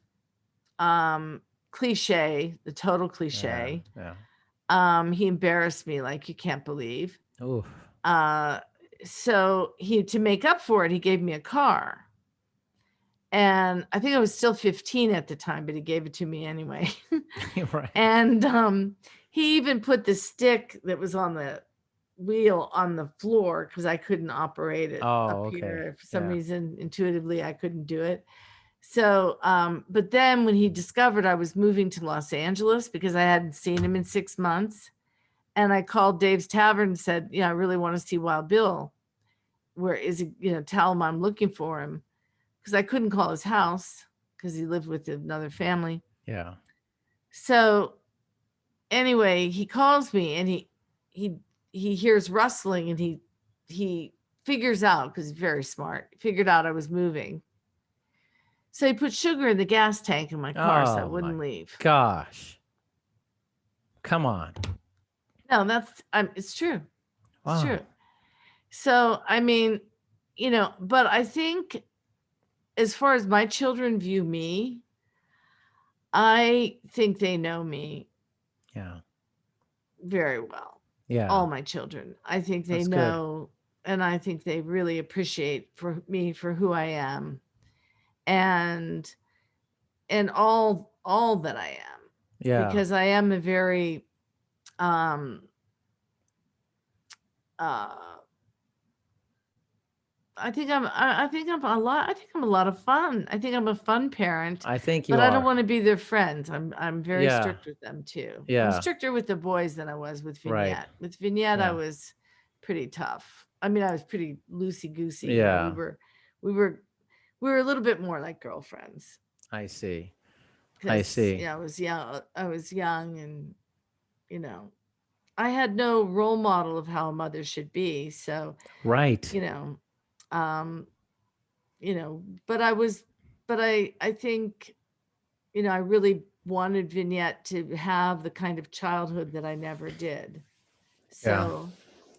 cliche, the total Yeah. cliche. Yeah. He embarrassed me like you can't believe. Oof. Uh, so to make up for it, he gave me a car. And I think I was still 15 at the time, but he gave it to me anyway. Right. And he even put the stick that was on the wheel on the floor because I couldn't operate it Oh, up okay. here. For some Yeah. reason, intuitively, I couldn't do it. So, but then when he discovered I was moving to Los Angeles because I hadn't seen him in 6 months, and I called Dave's Tavern and said, I really want to see Wild Bill. Where is he? Tell him I'm looking for him. because I couldn't call his house because he lived with another family. Yeah. So anyway, he calls me and he hears rustling and he figures out, because he's very smart, figured out I was moving. So he put sugar in the gas tank in my car so I wouldn't leave. Gosh. Come on. No, it's true. Wow. It's true. So, I mean, but I think as far as my children view me, I think they know me very well. Yeah. All my children. I think they know, and I think they really appreciate me for who I am and all that I am. Yeah. Because I am a very I think I'm a lot of fun. I think I'm a fun parent. I think you but are. I don't want to be their friends. I'm very strict with them too. Yeah. I'm stricter with the boys than I was with Vignette. Right. With Vignette, I was pretty tough. I mean, I was pretty loosey goosey. Yeah. We were a little bit more like girlfriends. I see. Yeah, I was young, and I had no role model of how a mother should be. So right. But I think, I really wanted Vignette to have the kind of childhood that I never did. So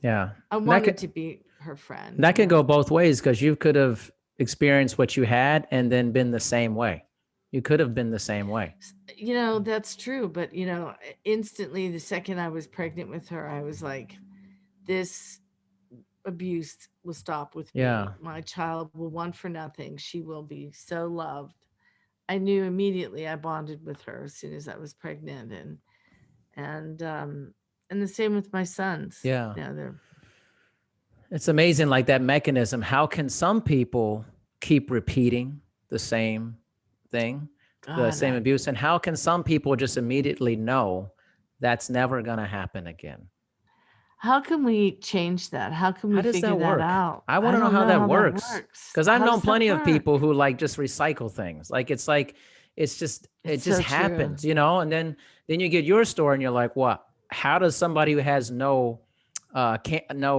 yeah, I wanted to be her friend. That can go both ways, because you could have experienced what you had and then been the same way. You could have been the same way. That's true. But, instantly, the second I was pregnant with her, I was like, this abuse will stop with me. My child will want for nothing. She will be so loved. I knew immediately. I bonded with her as soon as I was pregnant, and the same with my sons. Yeah, it's amazing, like that mechanism. How can some people keep repeating the same thing, the same abuse, and how can some people just immediately know that's never going to happen again? How can we change that? How can we figure that out? I want to know how that works. Because I've known plenty of people who just recycle things. It just happens, and then you get your story and you're like, what? How does somebody who has no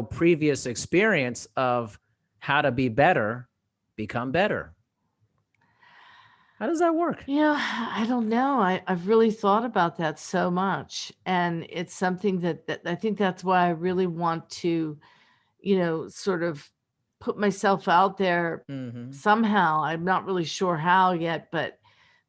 previous experience of how to be better become better? How does that work? I don't know. I've really thought about that so much. And it's something that I think that's why I really want to, sort of put myself out there somehow. I'm not really sure how yet, but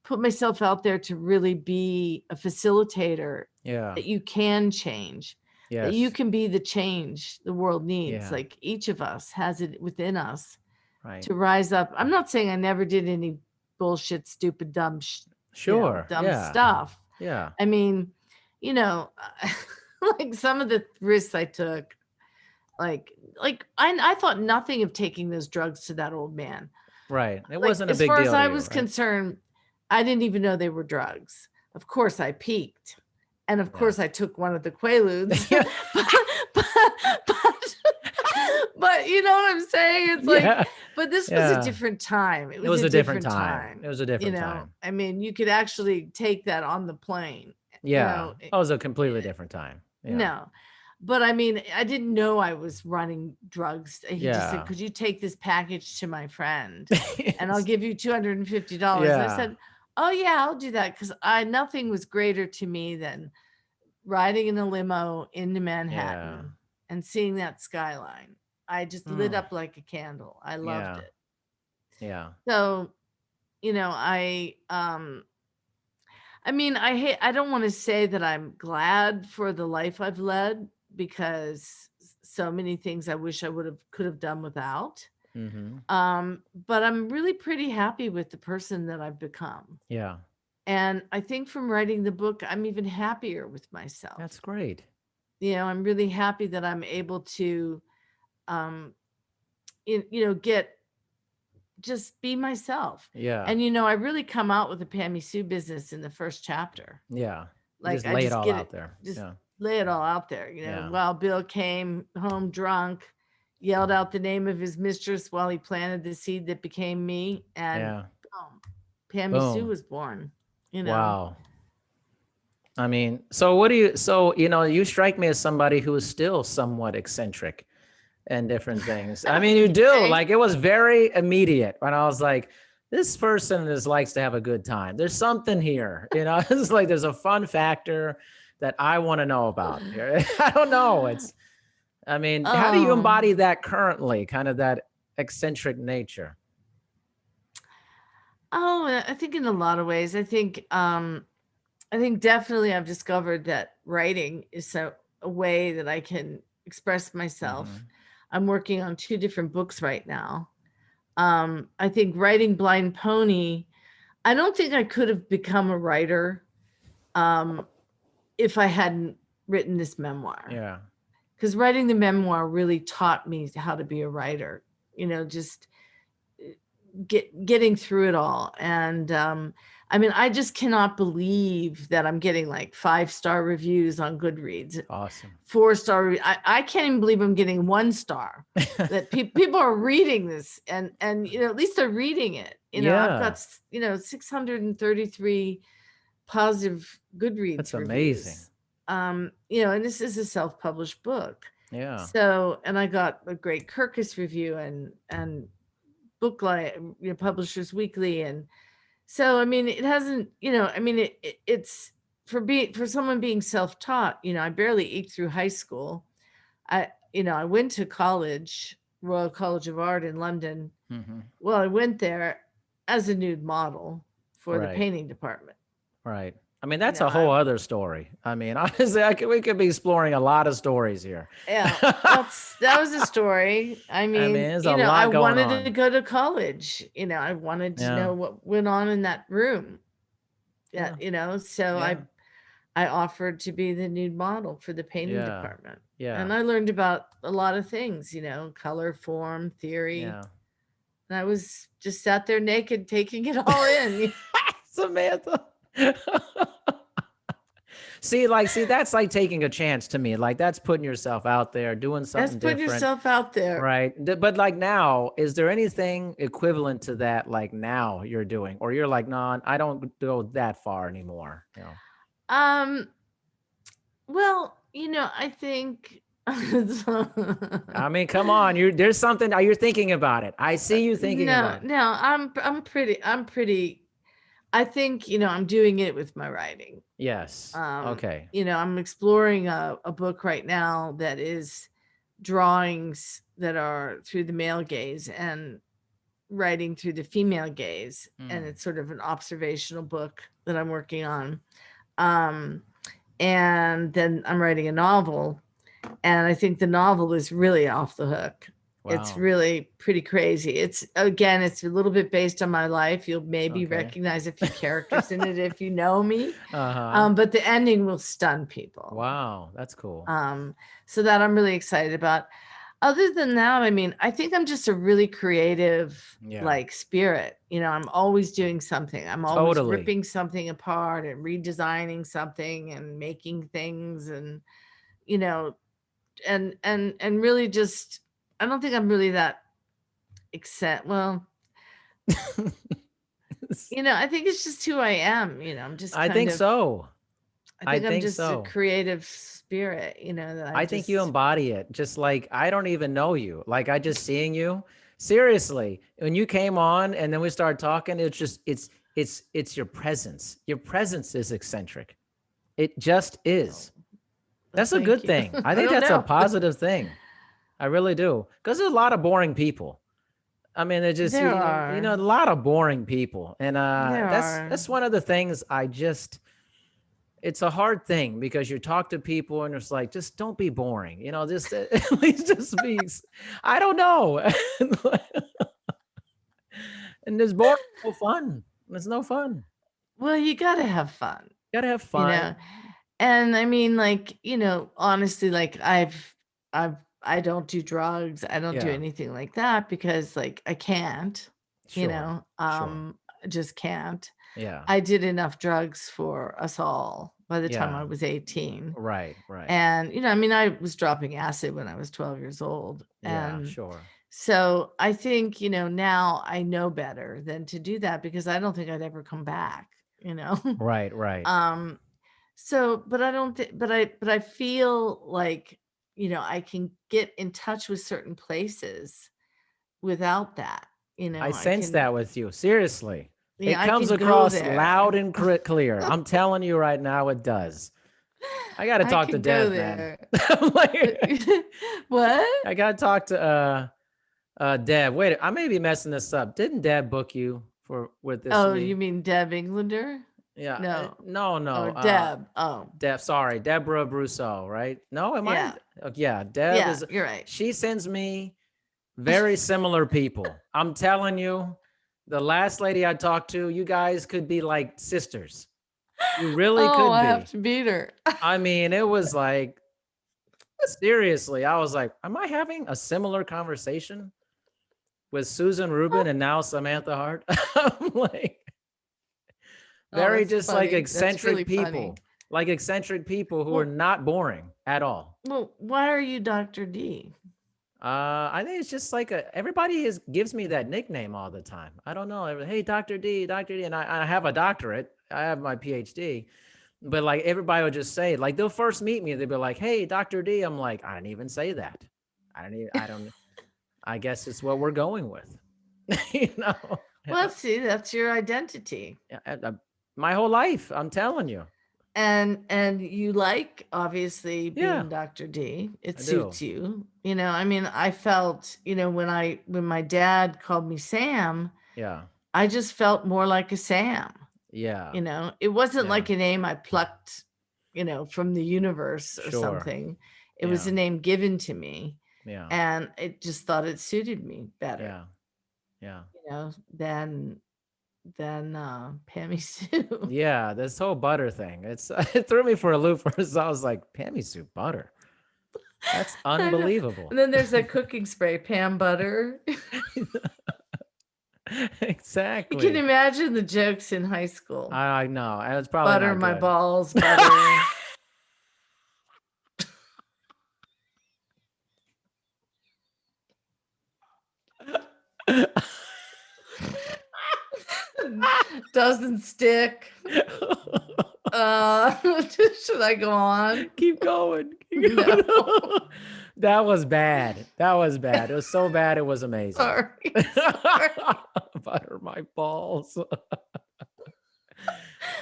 put myself out there to really be a facilitator. That you can change. That you can be the change the world needs. Like each of us has it within us to rise up. I'm not saying I never did any bullshit, stupid, dumb, stuff. Yeah. I mean, like some of the risks I took, like I thought nothing of taking those drugs to that old man. Right. It wasn't a big deal. As far as I was concerned, I didn't even know they were drugs. Of course, I peaked. And of course, I took one of the Quaaludes. But you know what I'm saying? It's like, but this was a different time. It was a different time. It was a different time. I mean, you could actually take that on the plane. Yeah. It was a completely different time. Yeah. No. But I mean, I didn't know I was running drugs. He just said, could you take this package to my friend and I'll give you $250? I said, oh yeah, I'll do that. Cause nothing was greater to me than riding in a limo into Manhattan and seeing that skyline. I just lit up like a candle. I loved it. Yeah. So, I mean, I don't want to say that I'm glad for the life I've led, because so many things I wish I could have done without. But I'm really pretty happy with the person that I've become. Yeah. And I think from writing the book, I'm even happier with myself. That's great. I'm really happy that I'm able to, just be myself. Yeah. And, I really come out with the Pammy Sue business in the first chapter. Yeah. Like just lay it all out there. Lay it all out there. While Bill came home drunk, yelled out the name of his mistress while he planted the seed that became me, and Yeah. boom, Pammy Sue Boom. was born. Wow. I mean, so what do you, so, you strike me as somebody who is still somewhat eccentric and different things. I mean, you do. Okay. Like, it was very immediate when I was like, this person likes to have a good time. There's something here, it's like there's a fun factor that I want to know about here. I don't know. I mean, how do you embody that currently, kind of that eccentric nature? I think in a lot of ways. I think definitely I've discovered that writing is a way that I can express myself. Mhm. I'm working on 2 different books right now. I think writing Blind Pony, I don't think I could have become a writer if I hadn't written this memoir. Yeah. Because writing the memoir really taught me how to be a writer, just getting through it all. And I mean, I just cannot believe that I'm getting like 5-star reviews on Goodreads. Awesome. 4-star. I can't even believe I'm getting 1 star. That people are reading this, and at least they're reading it. I've got 633 positive Goodreads. That's reviews. amazing. And this is a self-published book. Yeah. So, and I got a great Kirkus review and Booklight, Publishers Weekly, and so I mean, it hasn't, it's for someone being self-taught. I barely eked through high school. I went to college, Royal College of Art in London. Mm-hmm. Well, I went there as a nude model for the Right. painting department. Right. I mean, that's a whole other story. I mean, honestly, we could be exploring a lot of stories here. Yeah, that was a story. I mean, there's a lot I going wanted on. to go to college. I wanted to know what went on in that room. Yeah, so I offered to be the nude model for the painting department. Yeah. And I learned about a lot of things, color, form, theory. Yeah. And I was just sat there naked, taking it all in. Samantha. See, that's like taking a chance to me. Like, that's putting yourself out there, doing something different. That's putting yourself out there. Right. But like, now, is there anything equivalent to that, like, now you're doing, or you're like, no, I don't go that far anymore? Well, I think I mean, come on, there's something you're thinking about it. I see you thinking about it. No, I'm pretty I think, I'm doing it with my writing. Yes. Okay. I'm exploring a book right now that is drawings that are through the male gaze and writing through the female gaze. And it's sort of an observational book that I'm working on. And then I'm writing a novel, and I think the novel is really off the hook. Wow. It's really pretty crazy. It's a little bit based on my life. You'll maybe recognize a few characters in it if you know me. But the ending will stun people. Wow, that's cool. So that I'm really excited about. Other than that, I mean, I think I'm just a really creative, like, spirit. I'm always doing something. I'm always ripping something apart and redesigning something and making things, and and really just, I don't think I'm really that well, I think it's just who I am. I'm just I think so. I think I'm just a creative spirit, that I think you embody it. Just like, I don't even know you. Like, I just seeing you. Seriously, when you came on and then we started talking, it's just, it's your presence. Your presence is eccentric. It just is. That's a good thing. I think that's a positive thing. I really do. Because there's a lot of boring people. I mean, there's just, a lot of boring people. And that's one of the things it's a hard thing, because you talk to people and it's like, just don't be boring. Just at least just be, I don't know. And there's boring, no fun. It's no fun. Well, you got to have fun. Gotta have fun. And I mean, like, honestly, like, I don't do drugs. I don't do anything like that because, like, I can't, Sure. just can't. Yeah. I did enough drugs for us all by the time I Yeah. was 18. Right. Right. And, I mean, I was dropping acid when I was 12 years old. Yeah. And Sure. so I think, now I know better than to do that because I don't think I'd ever come back, Right. Right. um, so, but I don't think, but I feel like, I can get in touch with certain places without that, I I sense can, that with you. Seriously. It I comes can go across loud there. and clear. I'm telling you right now, it does. I got to I talk to can go Dev, man. there. I'm like, What? I got to talk to Deb. Wait, I may be messing this up. Didn't Deb book you for with this Oh, me? you mean Deb Englander? Yeah. No. No, Oh, no. Deb. Oh, Deb, sorry, Deborah Brousseau, right? No, am I? yeah. Yeah, Deb Yeah, is. you're right. She sends me very similar people. I'm telling you, the last lady I talked to, you guys could be like sisters. You really Oh, could I have be. to beat her. I mean, it was like, seriously, I was like, am I having a similar conversation with Susan Rubin and now Samantha Hart? I'm like, Oh, very that's just like funny. That's really eccentric funny. people who are Well, not boring at all. why are you Dr. D? I think it's just like everybody gives me that nickname all the time. I don't know. Hey, Dr. D, Dr. D. And I have a doctorate. I have my PhD. But like everybody will just say it. Like they'll first meet me. They'll be like, hey, Dr. D. I'm like, I didn't even say that. I guess it's what we're going with. you know? Well, see, that's your identity. My whole life, I'm telling you. And you like obviously Yeah, being Dr. D. It I do. suits you. I mean, I felt, when my dad called me Sam, Yeah. I just felt more like a Sam. Yeah. It wasn't Yeah. like a name I plucked, from the universe or Sure. something. It was Yeah. a name given to me. Yeah. And it just thought it suited me better, Yeah. Yeah. than Pammy Sue. Yeah, this whole butter thing. It threw me for a loop first. I was like, Pammy Sue butter. That's I know. unbelievable. And then there's that cooking spray, Pam Butter. You Exactly. can imagine the jokes in high school. I know. And it's probably Butter not my good. balls, butter. Doesn't stick. Should I go on? Keep going. No. That was bad. It was so bad. It was amazing. Sorry. Butter my balls.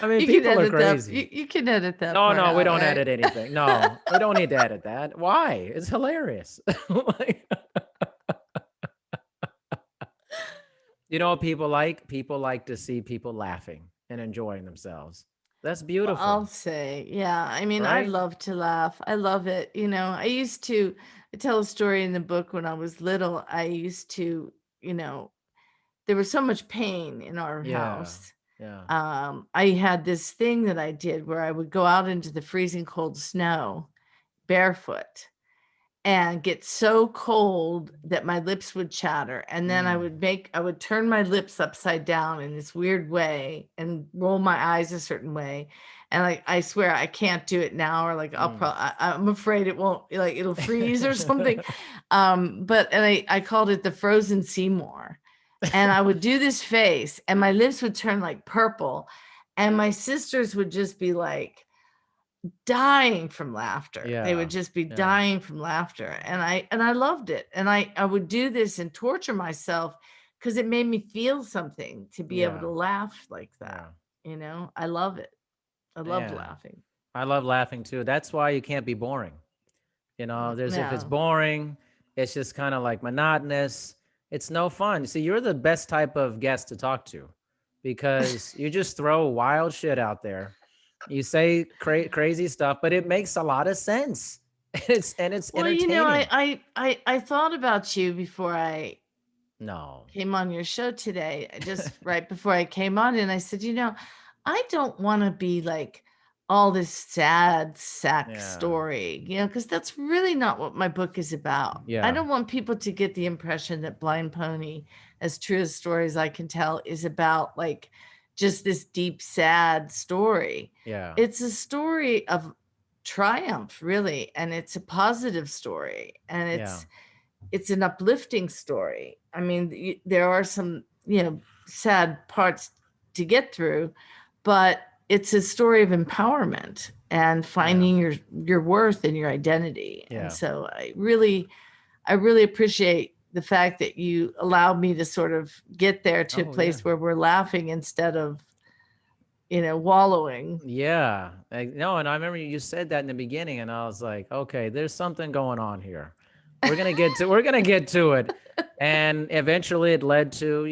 I mean, You can people are edit that. crazy. You can edit that. No, part no, we out, don't right? edit anything. No, we don't need to edit that. Why? It's hilarious. You know what people like? People like to see people laughing and enjoying themselves. That's Well, beautiful, I'll say, yeah. I mean, I right? love to laugh. I love it. I tell a story in the book when I was little. I used to, there was so much pain in our Yeah, house. yeah. I had this thing that I did where I would go out into the freezing cold snow barefoot and get so cold that my lips would chatter. And then I would turn my lips upside down in this weird way and roll my eyes a certain way. And I swear I can't do it now, or like I'm afraid it won't, like it'll freeze or something. I called it the frozen Seymour. And I would do this face and my lips would turn like purple. And my sisters would just be like, dying from laughter. They would just be dying from laughter. And I loved it. And I would do this and torture myself because it made me feel something to be able to laugh like that. I love it. I loved laughing. I love laughing too. That's why you can't be boring. If it's No. boring, it's just kind of like monotonous. It's no fun. See, you're the best type of guest to talk to because you just throw wild shit out there. You say crazy stuff, but it makes a lot of sense. It's Well, entertaining. I thought about you before I No. came on your show today, just right before I came on, and I said, I don't want to be like all this sad sack story, because that's really not what my book is about. I Yeah. don't want people to get the impression that Blind Pony as true as stories I can tell, is about like just this deep, sad story. Yeah. It's a story of triumph, really, and it's a positive story, and Yeah. it's an uplifting story. I mean, there are some, sad parts to get through, but it's a story of empowerment and Yeah. finding your worth and your identity. And Yeah. so I really appreciate the fact that you allowed me to sort of get there to a Oh, yeah. place where we're laughing instead of, wallowing. Yeah. No, and I remember you said that in the beginning, and I was like, okay, there's something going on here. We're gonna get to it. And eventually it led to,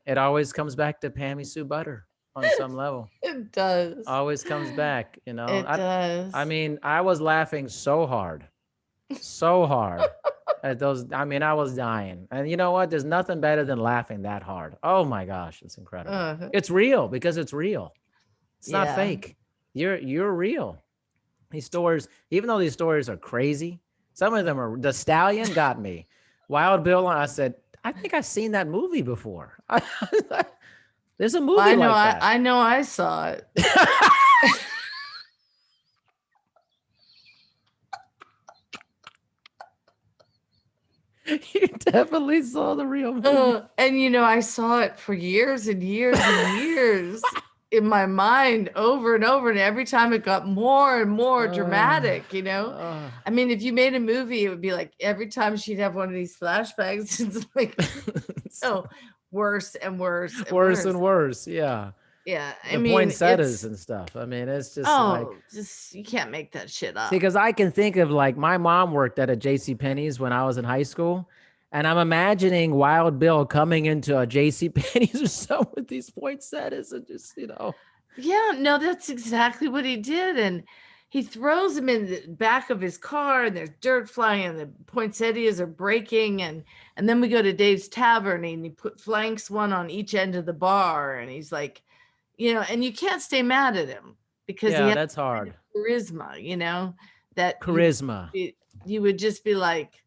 it always comes back to Pammy Sue Butter on some level. It does. Always comes back, It I does. mean, I was laughing so hard at those. I mean, I was dying. And you know what? There's nothing better than laughing that hard. Oh my gosh, it's incredible. It's real because it's real. It's not Yeah. fake. You're real. These stories, even though these stories are crazy, some of them are. The Stallion got me. Wild Bill, I said, I think I've seen that movie before. There's a movie I know. like that. I know. I saw it. You definitely saw the real movie. And I saw it for years and years and years in my mind over and over. And every time it got more and more dramatic, I mean, if you made a movie, it would be like every time she'd have one of these flashbacks, it's like, worse and worse. And worse and worse. Yeah. Yeah. The poinsettias and stuff. I mean, it's just you can't make that shit up. See, because I can think of like my mom worked at a J.C. Penney's when I was in high school, and I'm imagining Wild Bill coming into a J.C. Penney's or so with these poinsettias and just, Yeah, no, that's exactly what he did. And he throws them in the back of his car, and there's dirt flying, and the poinsettias are breaking. And then we go to Dave's Tavern, and he flanks one on each end of the bar, and he's like, and you can't stay mad at him because he has that's hard. Charisma, that Charisma. You would just be like,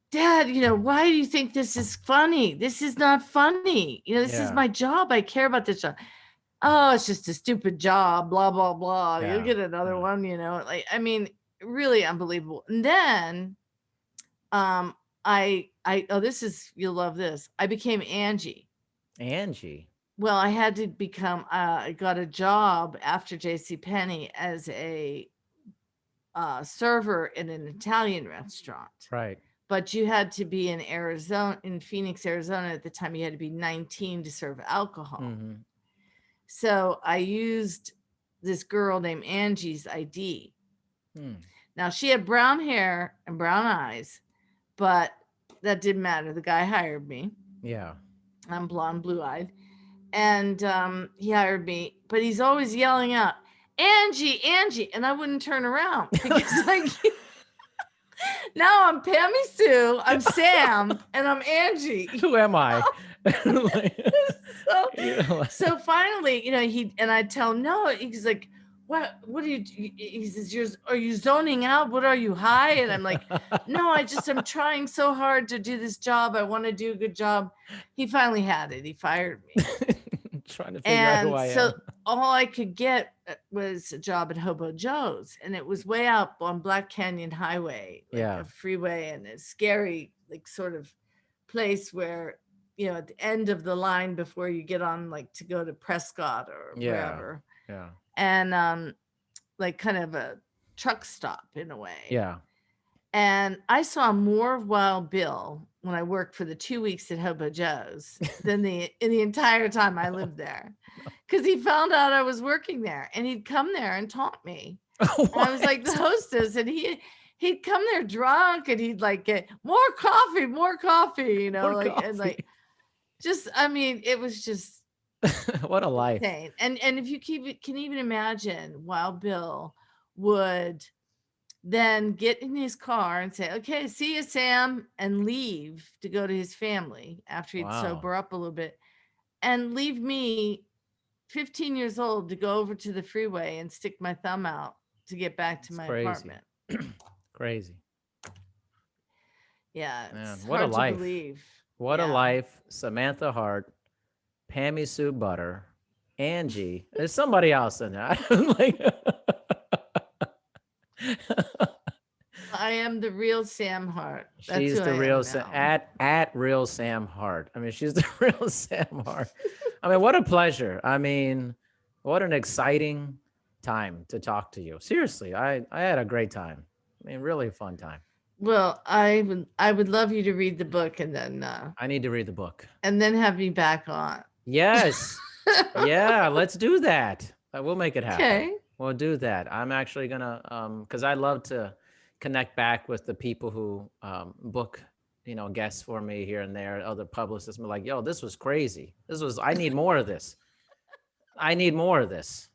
Dad, why do you think this is funny? This is not funny. This is my job. I care about this job. Oh, it's just a stupid job, blah, blah, blah. Yeah. You'll get another one, like, I mean, really unbelievable. And then you'll love this. I became Angie. Well, I had to become, I got a job after JCPenney as a server in an Italian restaurant. Right. But you had to be in Phoenix, Arizona at the time. You had to be 19 to serve alcohol. Mm-hmm. So I used this girl named Angie's ID. Now, she had brown hair and brown eyes, but that didn't matter. The guy hired me. Yeah. I'm blonde, blue-eyed. And he hired me, but he's always yelling out, Angie, Angie. And I wouldn't turn around because now I'm Pammy Sue, I'm Sam, and I'm Angie. Who am I? So finally, I tell him, no, he's like, what are you, he says, are you zoning out? What are you, high? And I'm like, no, I'm trying so hard to do this job. I want to do a good job. He finally had it. He fired me. Trying to figure out who I am. So all I could get was a job at Hobo Joe's, and it was way out on Black Canyon Highway, a freeway, and a scary, sort of place where, at the end of the line before you get on, to go to Prescott or wherever. Yeah. And kind of a truck stop in a way. Yeah. And I saw more of Wild Bill when I worked for the 2 weeks at Hobo Joe's than in the entire time I lived there, because he found out I was working there, and he'd come there and taunt me. And I was like the hostess, and he'd come there drunk, and he'd get more coffee, it was just what a life. insane. And if you can even imagine, Wild Bill would then get in his car and say, okay, see you, Sam, and leave to go to his family after he'd sober up a little bit, and leave me 15 years old to go over to the freeway and stick my thumb out to get back to my apartment. Crazy. Yeah. It's what hard a life. to believe. What a Yeah. Life, Samantha Hart, Pammy Sue Butter, Angie. There's somebody else in there. I'm like, I am the real Sam Hart. That's she's who the I real am now. at real Sam Hart. I mean, she's the real Sam Hart. I mean, what a pleasure. I mean, what an exciting time to talk to you. Seriously, I had a great time. I mean, really a fun time. Well, I would love you to read the book I need to read the book. and then have me back on. Yes. Yeah, let's do that. We'll make it happen. Okay. We'll do that. I'm actually gonna because I love to connect back with the people who book, guests for me here and there, other publicists. I'm like, yo, this was crazy. I need more of this. I need more of this.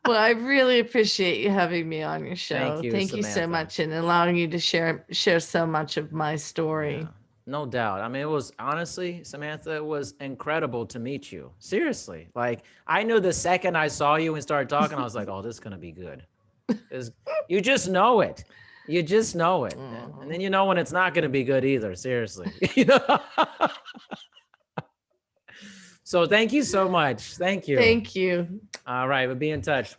Well, I really appreciate you having me on your show. Thank you, Thank you so Samantha. much and allowing you to share so much of my story. Yeah, no doubt. I mean, it was honestly, Samantha, it was incredible to meet you. Seriously. Like, I knew the second I saw you and started talking, I was like, oh, this is going to be good. You just know it. You just know it. And then you know when it's not going to be good either. Seriously. So thank you so much. Thank you. Thank you. All right. We'll be in touch.